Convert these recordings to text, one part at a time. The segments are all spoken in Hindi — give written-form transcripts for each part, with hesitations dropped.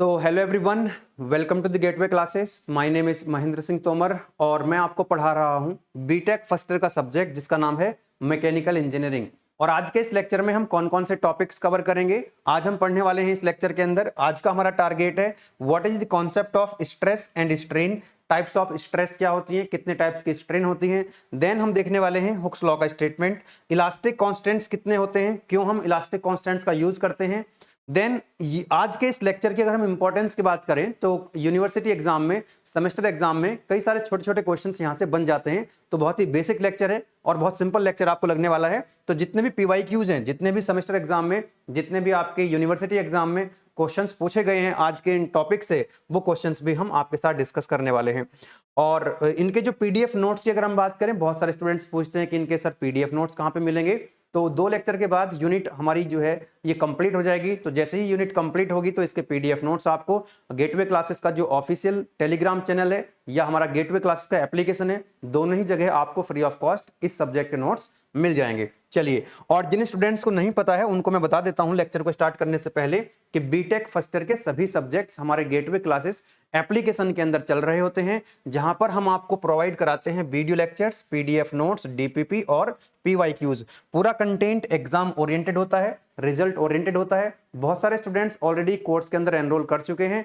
तो hello everyone, welcome to the gateway classes. My name is Mahendra Singh Tomar और मैं आपको पढ़ा रहा हूं बीटेक फर्स्ट ईयर का सब्जेक्ट जिसका नाम है मैकेनिकल इंजीनियरिंग। और आज के इस लेक्चर में हम कौन कौन से टॉपिक्स कवर करेंगे, आज हम पढ़ने वाले हैं इस लेक्चर के अंदर। आज का हमारा टारगेट है what is the concept of stress and strain, types of stress क्या होती हैं, कितने टाइप्स की स्ट्रेन होती हैं। देन हम देखने वाले हैं हुक्स लॉ का स्टेटमेंट, इलास्टिक कांस्टेंट्स कितने होते हैं, क्यों हम इलास्टिक कांस्टेंट्स का यूज करते हैं। देन आज के इस लेक्चर की अगर हम इंपॉर्टेंस की बात करें तो यूनिवर्सिटी एग्जाम में, सेमेस्टर एग्जाम में कई सारे छोटे छोटे क्वेश्चंस यहां से बन जाते हैं। तो बहुत ही बेसिक लेक्चर है और बहुत सिंपल लेक्चर आपको लगने वाला है। तो जितने भी पीवाईक्यूज हैं, जितने भी सेमेस्टर एग्जाम में, जितने भी आपके यूनिवर्सिटी एग्जाम में क्वेश्चंस पूछे गए हैं आज के इन टॉपिक से, वो क्वेश्चंस भी हम आपके साथ डिस्कस करने वाले हैं। और इनके जो पीडीएफ नोट्स की अगर हम बात करें, बहुत सारे स्टूडेंट्स पूछते हैं कि इनके सर पीडीएफ नोट्स कहाँ पे मिलेंगे। तो 2 लेक्चर के बाद यूनिट हमारी जो है ये कंप्लीट हो जाएगी। तो जैसे ही यूनिट कंप्लीट होगी तो इसके पीडीएफ नोट्स आपको गेटवे क्लासेस का जो ऑफिशियल टेलीग्राम चैनल है या हमारा गेटवे क्लासेस का एप्लीकेशन है, दोनों ही जगह आपको फ्री ऑफ कॉस्ट इस सब्जेक्ट के नोट्स मिल जाएंगे। चलिए, और जिन स्टूडेंट्स को नहीं पता है उनको मैं बता देता हूं लेक्चर को स्टार्ट करने से पहले कि बीटेक फर्स्ट ईयर के सभी सब्जेक्ट्स हमारे गेटवे क्लासेस एप्लीकेशन के अंदर चल रहे होते हैं, जहां पर हम आपको प्रोवाइड कराते हैं video lectures, PDF notes, DPP और पीवाईक्यूज। पूरा कंटेंट एग्जाम ओरिएंटेड होता है, रिजल्ट ओरिएंटेड होता है। बहुत सारे स्टूडेंट्स ऑलरेडी कोर्स के अंदर एनरोल कर चुके हैं।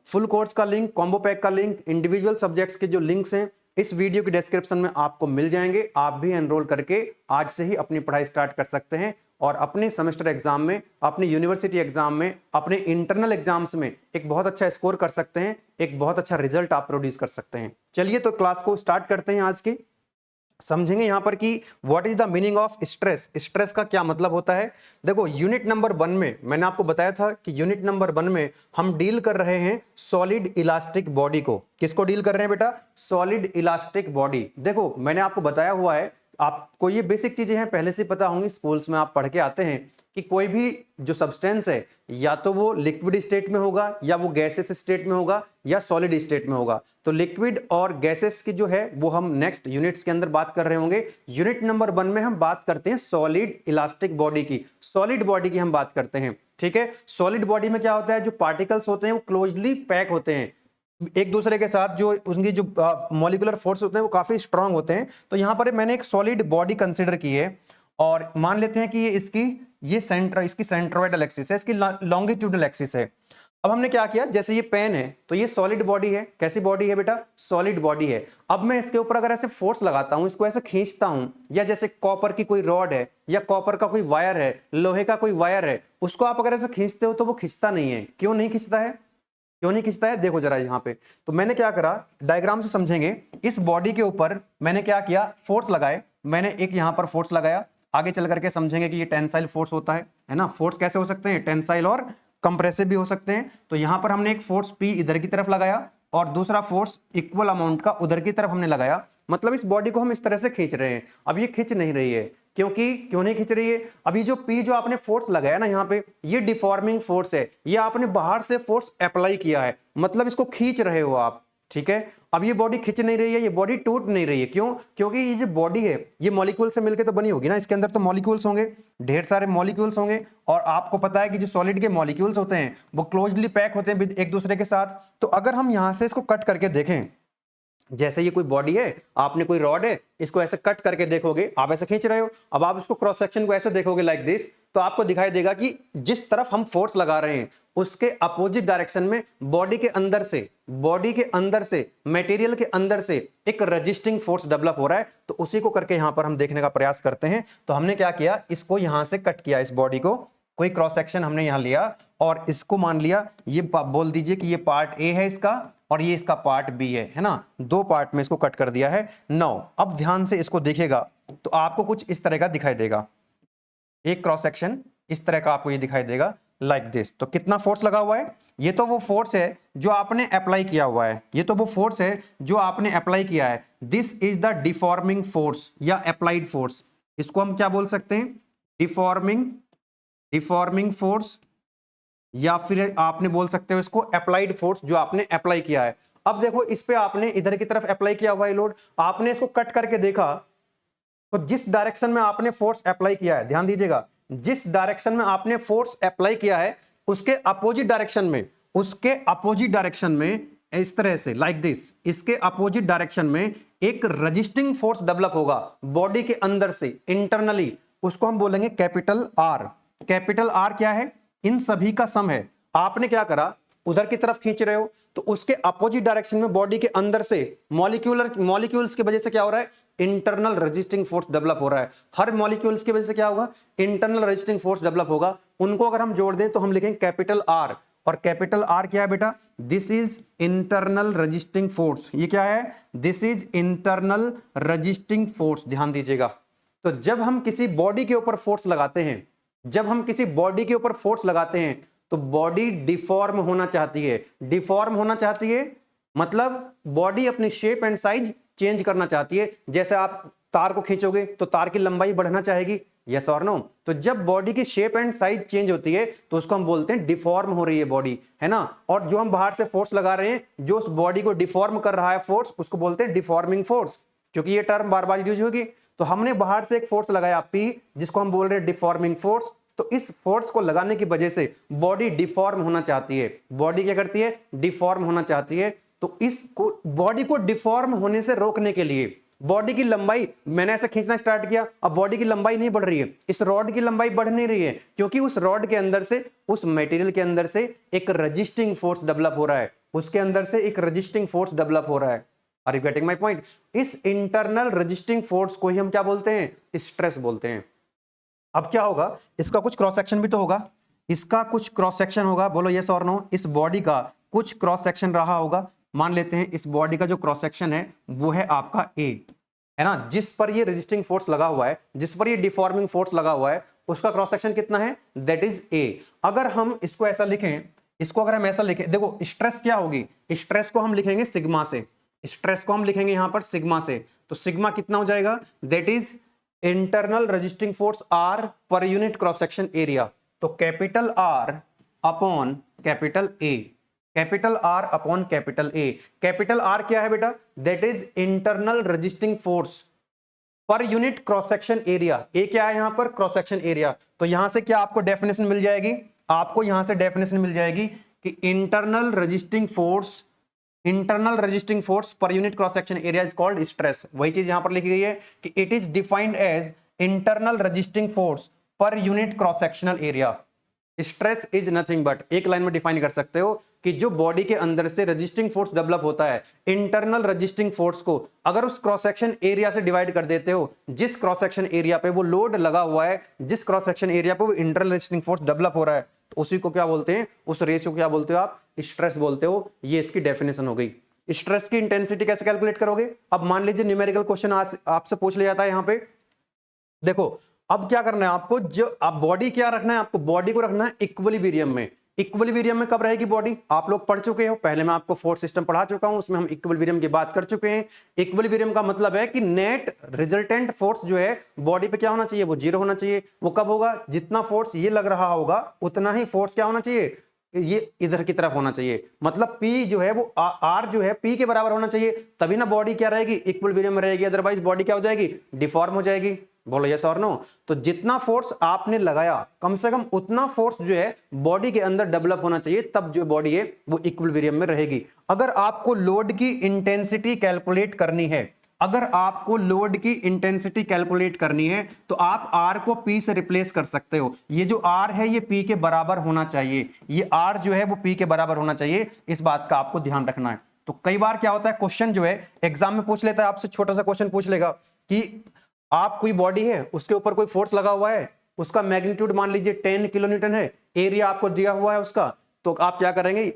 फुल कोर्स का लिंक, कॉम्बो पैक का लिंक, इंडिविजुअल सब्जेक्ट्स के जो लिंक्स हैं इस वीडियो के डिस्क्रिप्शन में आपको मिल जाएंगे। आप भी एनरोल करके आज से ही अपनी पढ़ाई स्टार्ट कर सकते हैं और अपने सेमेस्टर एग्जाम में, अपने यूनिवर्सिटी एग्जाम में, अपने इंटरनल एग्जाम्स में एक बहुत अच्छा स्कोर कर सकते हैं, एक बहुत अच्छा रिजल्ट आप प्रोड्यूस कर सकते हैं। चलिए तो क्लास को स्टार्ट करते हैं। आज की समझेंगे यहां पर कि what is the meaning of stress, stress का क्या मतलब होता है। देखो, यूनिट नंबर 1 में मैंने आपको बताया था कि यूनिट नंबर 1 में हम डील कर रहे हैं सॉलिड इलास्टिक बॉडी को। किसको डील कर रहे हैं बेटा? Solid elastic body. देखो, मैंने आपको बताया हुआ है, आपको ये बेसिक चीजें हैं पहले से पता होंगी, स्कूल्स में आप पढ़ के आते हैं कि कोई भी जो सब्सटेंस है या तो वो लिक्विड स्टेट में होगा या वो गैसेस स्टेट में होगा या सॉलिड स्टेट में होगा। तो लिक्विड और गैसेस की जो है वो हम नेक्स्ट यूनिट्स के अंदर बात कर रहे होंगे। यूनिट नंबर 1 में हम बात करते हैं सॉलिड इलास्टिक बॉडी की, सॉलिड बॉडी की हम बात करते हैं। ठीक है, सॉलिड बॉडी में क्या होता है, जो पार्टिकल्स होते हैं वो क्लोजली पैक होते हैं एक दूसरे के साथ, जो उनकी जो मॉलिक्यूलर फोर्स होते हैं वो काफी स्ट्रांग होते हैं। तो यहां पर मैंने एक सॉलिड बॉडी कंसीडर की है और मान लेते हैं कि ये इसकी सेंट्रोइडल एक्सिस है, इसकी लॉन्गिट्यूडल एक्सिस है। अब हमने क्या किया, जैसे ये पेन है तो ये सॉलिड बॉडी है। कैसी बॉडी है बेटा? सॉलिड बॉडी है। अब मैं इसके ऊपर अगर ऐसे फोर्स लगाता हूं, इसको ऐसे खींचता हूं, या जैसे कॉपर की कोई रॉड है या कॉपर का कोई वायर है, लोहे का कोई वायर है, उसको आप अगर ऐसे खींचते हो तो वो खिंचता नहीं है। क्यों नहीं खिंचता है? क्यों नहीं खींचता है? देखो जरा यहाँ पे। तो मैंने क्या करा, डायग्राम से समझेंगे। इस बॉडी के ऊपर मैंने क्या किया, फोर्स लगाए। मैंने एक यहाँ पर फोर्स लगाया, आगे चल करके समझेंगे कि ये टेंसाइल फोर्स होता है ना। फोर्स कैसे हो सकते हैं? टेंसाइल और कंप्रेसिव भी हो सकते हैं। तो यहाँ पर हमने एक फोर्स P इधर की तरफ लगाया और दूसरा फोर्स इक्वल अमाउंट का उधर की तरफ हमने लगाया। मतलब इस बॉडी को हम इस तरह से खींच रहे हैं। अब ये खींच नहीं रही है, क्योंकि क्यों नहीं खींच रही है? अभी जो P जो आपने फोर्स लगाया ना यहाँ पे, ये डिफॉर्मिंग फोर्स है, ये आपने बाहर से फोर्स अप्लाई किया है, मतलब इसको खींच रहे हो आप। ठीक है, अब ये बॉडी खिंच नहीं रही है, ये बॉडी टूट नहीं रही है। क्यों? क्योंकि ये जो बॉडी है ये मॉलिक्यूल से मिलकर तो बनी होगी ना, इसके अंदर तो मॉलिक्यूल्स होंगे, ढेर सारे मॉलिक्यूल्स होंगे। और आपको पता है कि जो सॉलिड के मॉलिक्यूल्स होते हैं वो क्लोजली पैक होते हैं एक दूसरे के साथ। तो अगर हम यहां से इसको कट करके देखें, जैसे ये कोई बॉडी है, आपने कोई रॉड है, इसको ऐसे कट करके देखोगे, आप ऐसे खींच रहे हो। अब आप इसको क्रॉस सेक्शन को ऐसे देखोगे लाइक दिस, तो आपको दिखाई देगा कि जिस तरफ हम फोर्स लगा रहे हैं उसके अपोजिट डायरेक्शन में बॉडी के अंदर से मटेरियल के अंदर से एक रजिस्टिंग फोर्स डेवलप हो रहा है। तो उसी को करके यहां पर हम देखने का प्रयास करते हैं। तो हमने क्या किया, इसको यहां से कट किया, इस बॉडी को कोई क्रॉस सेक्शन हमने यहां लिया और इसको मान लिया, ये बोल दीजिए कि ये पार्ट ए है इसका और ये इसका पार्ट बी है ना। 2 पार्ट में इसको कट कर दिया है। नाउ अब ध्यान से इसको देखिएगा तो आपको कुछ इस तरह का दिखाई देगा, एक क्रॉस सेक्शन इस तरह का आपको ये दिखाई देगा लाइक दिस। तो कितना फोर्स लगा हुआ है? ये तो वो फोर्स है जो आपने अप्लाई किया हुआ है, ये तो वो फोर्स है जो आपने अप्लाई किया है। This is the deforming force या अप्लाइड फोर्स। इसको हम क्या बोल सकते हैं? डिफॉर्मिंग फोर्स, या फिर आपने बोल सकते हो इसको अप्लाइड फोर्स, जो आपने अप्लाई किया है। अब देखो, इस पे आपने इधर की तरफ अप्लाई किया हुआ है लोड, आपने इसको कट करके देखा तो जिस डायरेक्शन में आपने फोर्स अप्लाई किया है, ध्यान दीजिएगा, जिस डायरेक्शन में आपने फोर्स अप्लाई किया है उसके अपोजिट डायरेक्शन में उसके अपोजिट डायरेक्शन में इस तरह से लाइक दिस, इसके अपोजिट डायरेक्शन में एक रजिस्टिंग फोर्स डेवलप होगा बॉडी के अंदर से इंटरनली, उसको हम बोलेंगे कैपिटल आर। कैपिटल आर क्या है? इन सभी का सम है। आपने क्या करा, उधर की तरफ खींच रहे हो तो उसके अपोजिट डायरेक्शन में बॉडी के अंदर से मॉलिक्यूल्स की वजह से क्या हो रहा है? इंटरनल रेजिस्टिंग फोर्स डेवलप हो रहा है। हर मॉलिक्यूल्स की वजह से क्या होगा? इंटरनल रेजिस्टिंग फोर्स डेवलप होगा। उनको अगर हम जोड़ दें तो हम लिखेंगे कैपिटल आर। और कैपिटल आर क्या है बेटा? This is internal resisting force. ये क्या है? This is internal resisting force. ध्यान दीजिएगा। तो जब हम किसी बॉडी के ऊपर फोर्स लगाते हैं, जब हम किसी बॉडी के ऊपर फोर्स लगाते हैं तो बॉडी डिफॉर्म होना चाहती है। डिफॉर्म होना चाहती है मतलब बॉडी अपनी शेप एंड साइज चेंज करना चाहती है। जैसे आप तार को खींचोगे तो तार की लंबाई बढ़ना चाहेगी, यस और नो। तो जब बॉडी की शेप एंड साइज चेंज होती है तो उसको हम बोलते हैं डिफॉर्म हो रही है बॉडी, है ना। और जो हम बाहर से फोर्स लगा रहे हैं, जो उस बॉडी को डिफॉर्म कर रहा है फोर्स, उसको बोलते हैं डिफॉर्मिंग फोर्स, क्योंकि ये टर्म बार बार यूज होगी। तो हमने बाहर से एक फोर्स लगाया P, जिसको हम बोल रहे हैं डिफॉर्मिंग फोर्स। तो इस फोर्स को लगाने की वजह से बॉडी डिफॉर्म होना चाहती है। बॉडी क्या करती है? डिफॉर्म होना चाहती है। तो इसको, बॉडी को डिफॉर्म होने से रोकने के लिए, बॉडी की लंबाई, मैंने ऐसे खींचना स्टार्ट किया, अब बॉडी की लंबाई नहीं बढ़ रही है, इस रॉड की लंबाई बढ़ नहीं रही है, क्योंकि उस रॉड के अंदर से, उस मटेरियल के अंदर से एक रजिस्टिंग फोर्स डेवलप हो रहा है। उसके अंदर से एक रजिस्टिंग फोर्स डेवलप हो रहा है। Are you getting my point? इस इंटरनल रजिस्टिंग फोर्स को ही हम क्या बोलते हैं? स्ट्रेस बोलते हैं। अब क्या होगा? इसका कुछ क्रॉस सेक्शन भी तो होगा, इसका कुछ क्रॉस सेक्शन होगा, बोलो यस और नो। इस बॉडी का कुछ क्रॉस सेक्शन रहा होगा। मान लेते हैं इस बॉडी का जो क्रॉस सेक्शन है वो है आपका ए, है ना, जिस पर ये रेजिस्टिंग फोर्स लगा हुआ है, जिस पर ये डिफॉर्मिंग फोर्स लगा हुआ है, उसका क्रॉस सेक्शन कितना है? That is a. अगर हम इसको ऐसा लिखें, इसको अगर हम ऐसा लिखें, देखो स्ट्रेस क्या होगी? स्ट्रेस को हम लिखेंगे सिग्मा से, स्ट्रेस को हम लिखेंगे यहां पर सिग्मा से। तो सिग्मा कितना हो जाएगा? That is internal resisting force R पर यूनिट क्रॉस सेक्शन एरिया। तो capital R upon capital A, capital R upon capital A. Capital R क्या है बेटा? That is internal resisting force पर unit cross section area. A क्या है यहां पर? Cross section area. तो यहां से क्या आपको डेफिनेशन मिल जाएगी? आपको यहां से डेफिनेशन मिल जाएगी कि internal resisting force, internal resisting force पर unit cross section area is called stress. वही चीज यहां पर लिखी गई है कि it is defined as internal resisting force पर unit cross sectional area. Stress is nothing but, एक लाइन में डिफाइन कर सकते हो कि जो बॉडी के अंदर से रजिस्टिंग फोर्स डेवलप होता है, इंटरनल रजिस्टिंग फोर्स को अगर उस क्रॉस सेक्शन एरिया से डिवाइड कर देते हो, जिस क्रॉस सेक्शन एरिया पे वो लोड लगा हुआ है, जिस क्रॉस सेक्शन एरिया पे वो इंटरनल रजिस्टिंग फोर्स डेवलप हो रहा है, तो उसी को क्या बोलते हैं? उस रेशियो को क्या बोलते हो आप? स्ट्रेस बोलते हो। ये इसकी डेफिनेशन हो गई। स्ट्रेस की इंटेंसिटी कैसे कैलकुलेट करोगे? अब मान लीजिए न्यूमेरिकल क्वेश्चन आपसे पूछ लिया जाता है यहां पे, देखो अब क्या करना है आपको, जो आप बॉडी क्या रखना है, आपको बॉडी को रखना है इक्विलिब्रियम में। इक्विलिब्रियम में कब रहेगी बॉडी? आप लोग पढ़ चुके हो, पहले मैं आपको फोर्स सिस्टम पढ़ा चुका हूं, उसमें हम इक्विलिब्रियम की बात कर चुके हैं। इक्विलिब्रियम का मतलब है कि नेट रिजल्टेंट फोर्स जो है बॉडी पे क्या होना चाहिए? वो जीरो होना चाहिए। वो कब होगा? जितना फोर्स ये लग रहा होगा उतना ही फोर्स क्या होना चाहिए? ये इधर की तरफ होना चाहिए। मतलब P जो है वो R जो है P के बराबर होना चाहिए, तभी ना बॉडी क्या रहेगी? इक्विलिब्रियम में रहेगी, अदरवाइज बॉडी क्या हो जाएगी? डिफॉर्म हो जाएगी। बोलो यस और नो। तो जितना फोर्स आपने लगाया, कम से कम उतना फोर्स जो है बॉडी के अंदर डेवलप होना चाहिए, तब जो बॉडी है वो इक्विलिब्रियम में रहेगी। अगर आपको लोड की इंटेंसिटी कैलकुलेट करनी है, अगर आपको लोड की इंटेंसिटी कैलकुलेट करनी है तो आप R को P से रिप्लेस कर सकते हो। ये जो R है ये P के बराबर होना चाहिए, ये R जो है वो P के बराबर होना चाहिए। इस बात का आपको ध्यान रखना है। तो कई बार क्या होता है, क्वेश्चन जो है एग्जाम में पूछ लेता है आपसे, छोटा सा क्वेश्चन पूछ लेगा कि आप कोई बॉडी है, उसके ऊपर कोई फोर्स लगा हुआ है, उसका मैग्नीट्यूड मान लीजिए 10 किलो न्यूटन है, एरिया आपको दिया हुआ है उसका, तो आप क्या करेंगे?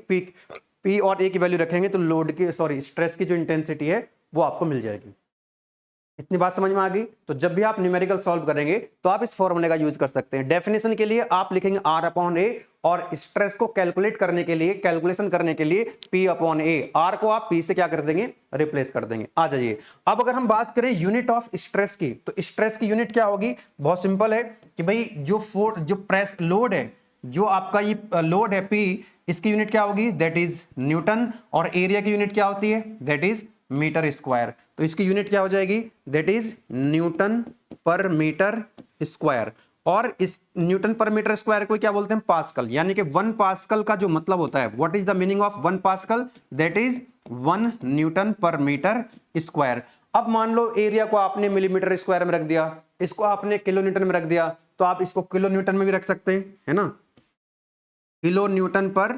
P और A की वैल्यू रखेंगे तो लोड की, सॉरी, स्ट्रेस की जो इंटेंसिटी है वो आपको मिल जाएगी। इतनी बात समझ में आ गई? तो जब भी आप न्यूमेरिकल सॉल्व करेंगे तो आप इस फॉर्मूले का यूज कर सकते हैं। डेफिनेशन के लिए आप लिखेंगे R अपॉन ए, और स्ट्रेस को कैलकुलेट करने के लिए, कैलकुलेशन करने के लिए P अपॉन ए। R को आप P से क्या कर देंगे? रिप्लेस कर देंगे। आ जाइए, अब अगर हम बात करें यूनिट ऑफ स्ट्रेस की, तो स्ट्रेस की यूनिट क्या होगी? बहुत सिंपल है कि भाई जो प्रेस लोड है, जो आपका ये लोड है P, इसकी यूनिट क्या होगी? That is newton. और एरिया की यूनिट क्या होती है? That is metre square. तो इसकी यूनिट क्या हो जाएगी? That is newton per metre square. और इस न्यूटन पर मीटर स्क्वायर को क्या बोलते हैं, पास्कल। यानी कि 1 पास्कल का जो मतलब होता है, what is the meaning of 1 pascal, that is 1 Newton per metre square. अब मान लो एरिया को आपने मिलीमीटर स्क्वायर में रख दिया, इसको आपने किलो न्यूटन में रख दिया, तो आप इसको किलो न्यूटन में भी रख सकते हैं, है ना। किलो न्यूटन पर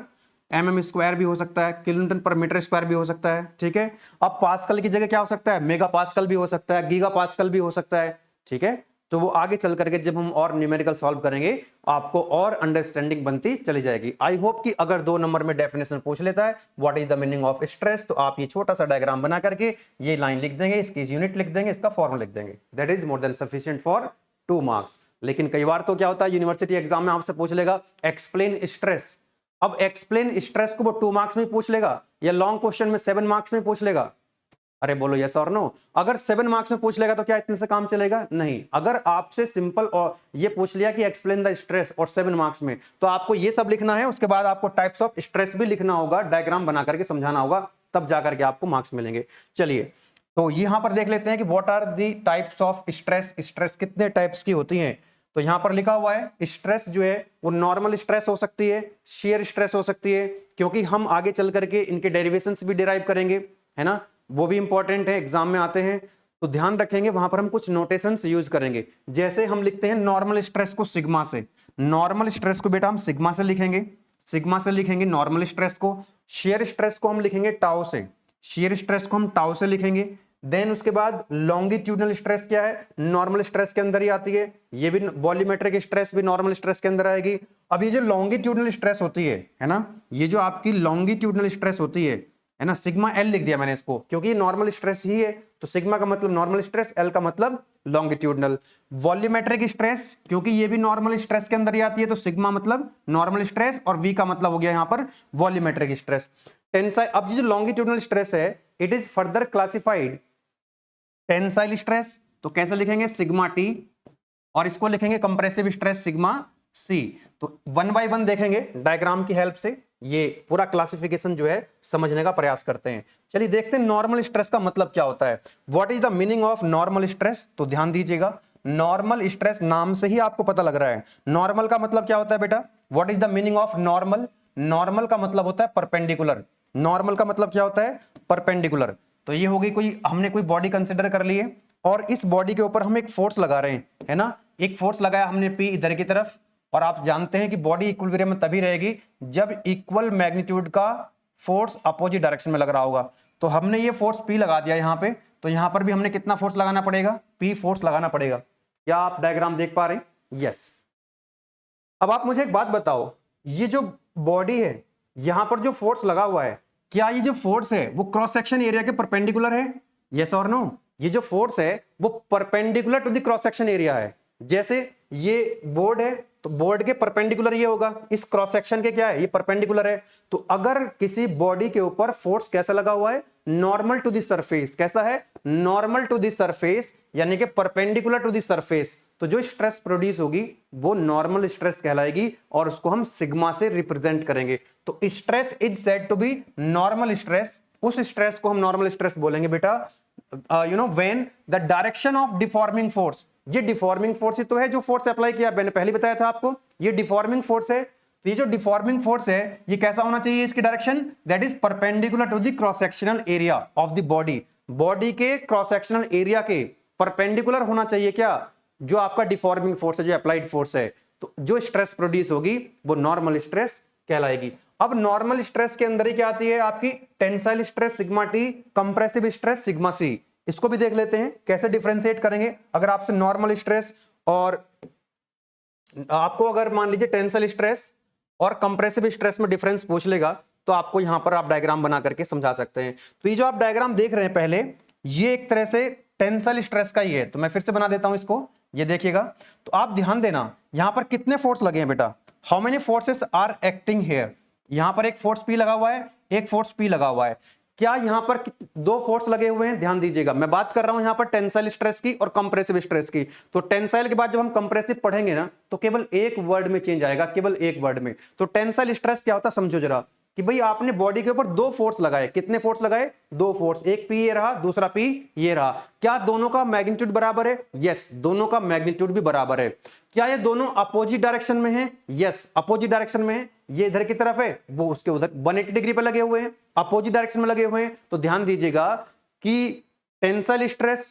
mm स्क्वायर भी हो सकता है, kilo Newton per metre square भी हो सकता है, ठीक है। अब पास्कल की जगह क्या हो सकता है, मेगा पास्कल भी हो सकता है, गीगा पास्कल भी हो सकता है, ठीक है। तो वो आगे चल करके जब हम और न्यूमेरिकल सॉल्व करेंगे आपको और अंडरस्टैंडिंग बनती चली जाएगी। आई होप कि अगर 2 नंबर में डेफिनेशन पूछ लेता है what is the meaning of stress, तो आप ये छोटा सा डायग्राम बना करके ये लाइन लिख देंगे, इसकी यूनिट लिख देंगे, इसका फॉर्मूला लिख देंगे, that is more than sufficient for 2 marks. लेकिन कई बार तो क्या होता है, यूनिवर्सिटी एग्जाम में आपसे पूछ लेगा एक्सप्लेन स्ट्रेस। अब एक्सप्लेन स्ट्रेस को वो 2 मार्क्स में पूछ लेगा या लॉन्ग क्वेश्चन में 7 मार्क्स में पूछ लेगा। अरे बोलो यस और नो। अगर 7 मार्क्स में पूछ लेगा तो क्या इतने से काम चलेगा, नहीं। अगर आपसे सिंपल और ये पूछ लिया कि एक्सप्लेन द स्ट्रेस और 7 मार्क्स में, तो आपको ये सब लिखना है, उसके बाद आपको टाइप्स ऑफ स्ट्रेस भी लिखना होगा, डायग्राम बना करके समझाना होगा, तब जाकर के आपको मार्क्स मिलेंगे। चलिए तो यहां पर देख लेते हैं कि what are the types of stress, stress कितने टाइप्स की होती हैं। तो यहां पर लिखा हुआ है स्ट्रेस जो है वो नॉर्मल स्ट्रेस हो सकती है, शेयर स्ट्रेस हो सकती है, क्योंकि हम आगे चल करके इनके डेरिवेशंस भी डिराइव करेंगे, है ना, वो भी इंपॉर्टेंट है, एग्जाम में आते हैं, तो ध्यान रखेंगे। वहां पर हम कुछ नोटेशंस यूज करेंगे, जैसे हम लिखते हैं नॉर्मल स्ट्रेस को सिग्मा से, नॉर्मल स्ट्रेस को बेटा हम सिग्मा से लिखेंगे, सिग्मा से लिखेंगे नॉर्मल स्ट्रेस को। शेयर स्ट्रेस को हम लिखेंगे टाउ से, शेयर स्ट्रेस को हम टाउ से लिखेंगे। देन उसके बाद लॉन्गिट्यूडनल स्ट्रेस क्या है, नॉर्मल स्ट्रेस के अंदर ही आती है, ये भी वॉल्यूमेट्रिक स्ट्रेस भी नॉर्मल स्ट्रेस के अंदर आएगी। अब ये जो लॉन्गिट्यूडनल स्ट्रेस होती है ना, ये जो आपकी लॉन्गिट्यूडनल स्ट्रेस होती है ना, सिग्मा एल लिख दिया मैंने इसको, क्योंकि ये नॉर्मल स्ट्रेस ही है, तो सिग्मा का मतलब नॉर्मल स्ट्रेस, एल का मतलब लॉन्गिट्यूडनल। वॉल्यूमेट्रिक स्ट्रेस, क्योंकि ये भी नॉर्मल स्ट्रेस के अंदर ही आती है, तो सिग्मा मतलब नॉर्मल स्ट्रेस और वी का मतलब हो गया यहाँ पर वॉल्यूमेट्रिक स्ट्रेस। टेंसाइल, अब जो लॉन्गिट्यूडनल स्ट्रेस है it is further classified tensile stress, तो कैसे लिखेंगे, सिग्मा टी, और इसको लिखेंगे कंप्रेसिव स्ट्रेस सिग्मा सी। तो 1 बाय 1 देखेंगे डायग्राम की हेल्प से, ये पूरा क्लासिफिकेशन जो है समझने का प्रयास करते हैं। चलिए देखते हैं नॉर्मल स्ट्रेस का मतलब क्या होता है, what is the meaning of normal stress. तो ध्यान दीजिएगा, नॉर्मल स्ट्रेस नाम से ही आपको पता लग रहा है, नॉर्मल का मतलब क्या होता है बेटा, what is the meaning of normal. Normal का मतलब होता है परपेंडिकुलर, नॉर्मल का मतलब क्या होता है, परपेंडिकुलर। तो ये होगी कोई, हमने कोई बॉडी कंसिडर कर ली है और इस बॉडी के ऊपर हम एक फोर्स लगा रहे हैं, है ना, एक फोर्स लगाया हमने P इधर की तरफ, और आप जानते हैं कि बॉडी इक्विलिब्रियम में तभी रहेगी जब इक्वल मैग्नीट्यूड का फोर्स अपोजिट डायरेक्शन में लग रहा होगा। तो हमने ये फोर्स P लगा दिया यहाँ पे, तो यहाँ पर भी हमने कितना फोर्स लगाना पड़ेगा, P फोर्स लगाना पड़ेगा। क्या आप डायग्राम देख पा रहे हैं, यस। अब आप मुझे एक बात बताओ, ये जो बॉडी है यहां पर जो फोर्स लगा हुआ है, क्या ये जो फोर्स है वो क्रॉस सेक्शन एरिया के परपेंडिकुलर है, यस और नो। ये जो फोर्स है वो perpendicular to the cross section area है। जैसे ये बोर्ड है तो बोर्ड के परपेंडिकुलर ये होगा, इस क्रॉस सेक्शन के क्या है, ये परपेंडिकुलर है। तो अगर किसी बॉडी के ऊपर फोर्स कैसा लगा हुआ है, नॉर्मल टू द सरफेस, कैसा है, नॉर्मल टू द सरफेस, यानी कि परपेंडिकुलर टू द सरफेस, तो जो स्ट्रेस प्रोड्यूस होगी वो नॉर्मल स्ट्रेस कहलाएगी और उसको हम सिग्मा से रिप्रेजेंट करेंगे। तो stress is said to be normal stress, उस स्ट्रेस को हम नॉर्मल स्ट्रेस बोलेंगे बेटा, you know, when the direction of deforming force, ये डिफॉर्मिंग फोर्स ही तो है जो फोर्स अप्लाई किया, मैंने पहले बताया था आपको, ये डिफॉर्मिंग फोर्स है। तो ये जो डिफॉर्मिंग फोर्स है ये कैसा होना चाहिए, इसकी direction that is perpendicular to the cross sectional area of the body, body के क्रॉस सेक्शनल एरिया के परपेंडिकुलर होना चाहिए क्या, जो आपका डिफॉर्मिंग फोर्स है, जो अप्लाइड फोर्स है। तो जो स्ट्रेस प्रोड्यूस होगी वो नॉर्मल स्ट्रेस कहलाएगी। अब नॉर्मल स्ट्रेस के अंदर ही क्या आती है आपकी, tensile stress sigma T, compressive stress sigma C. इसको भी देख लेते हैं कैसे डिफरेंशिएट करेंगे। अगर आपसे नॉर्मल स्ट्रेस और आपको अगर मान लीजिए टेंसाइल स्ट्रेस और कंप्रेसिव स्ट्रेस में डिफरेंस पूछ लेगा तो आपको यहां पर आप डायग्राम बना करके समझा सकते हैं। तो ये जो आप डायग्राम देख रहे हैं पहले, ये एक तरह से टेंसाइल स्ट्रेस का ही है, तो मैं फिर से बना देता हूं इसको, ये देखिएगा। तो आप ध्यान देना यहां पर कितने फोर्स लगे हैं बेटा, how many forces are acting here. यहां पर एक फोर्स P लगा हुआ है, एक फोर्स P लगा हुआ है। क्या यहां पर 2 फोर्स लगे हुए हैं, ध्यान दीजिएगा। मैं बात कर रहा हूं यहां पर टेंसाइल स्ट्रेस की और कंप्रेसिव स्ट्रेस की। तो टेंसाइल के बाद जब हम कंप्रेसिव पढ़ेंगे ना तो केवल एक वर्ड में चेंज आएगा, केवल एक वर्ड में। तो टेंसाइल स्ट्रेस क्या होता है समझो जरा, कि भाई आपने बॉडी के ऊपर दो फोर्स लगाए, कितने फोर्स लगाए, दो फोर्स, एक पी ये रहा, दूसरा पी ये रहा, क्या दोनों का मैग्नीट्यूड बराबर है, यस दोनों का मैग्नीट्यूड भी बराबर है। क्या ये दोनों अपोजिट डायरेक्शन में है, यस अपोजिट डायरेक्शन में है, ये इधर की तरफ है वो उसके उधर 180 डिग्री पे लगे हुए हैं, अपोजिट डायरेक्शन में लगे हुए हैं। तो ध्यान दीजिएगा कि टेंसाइल स्ट्रेस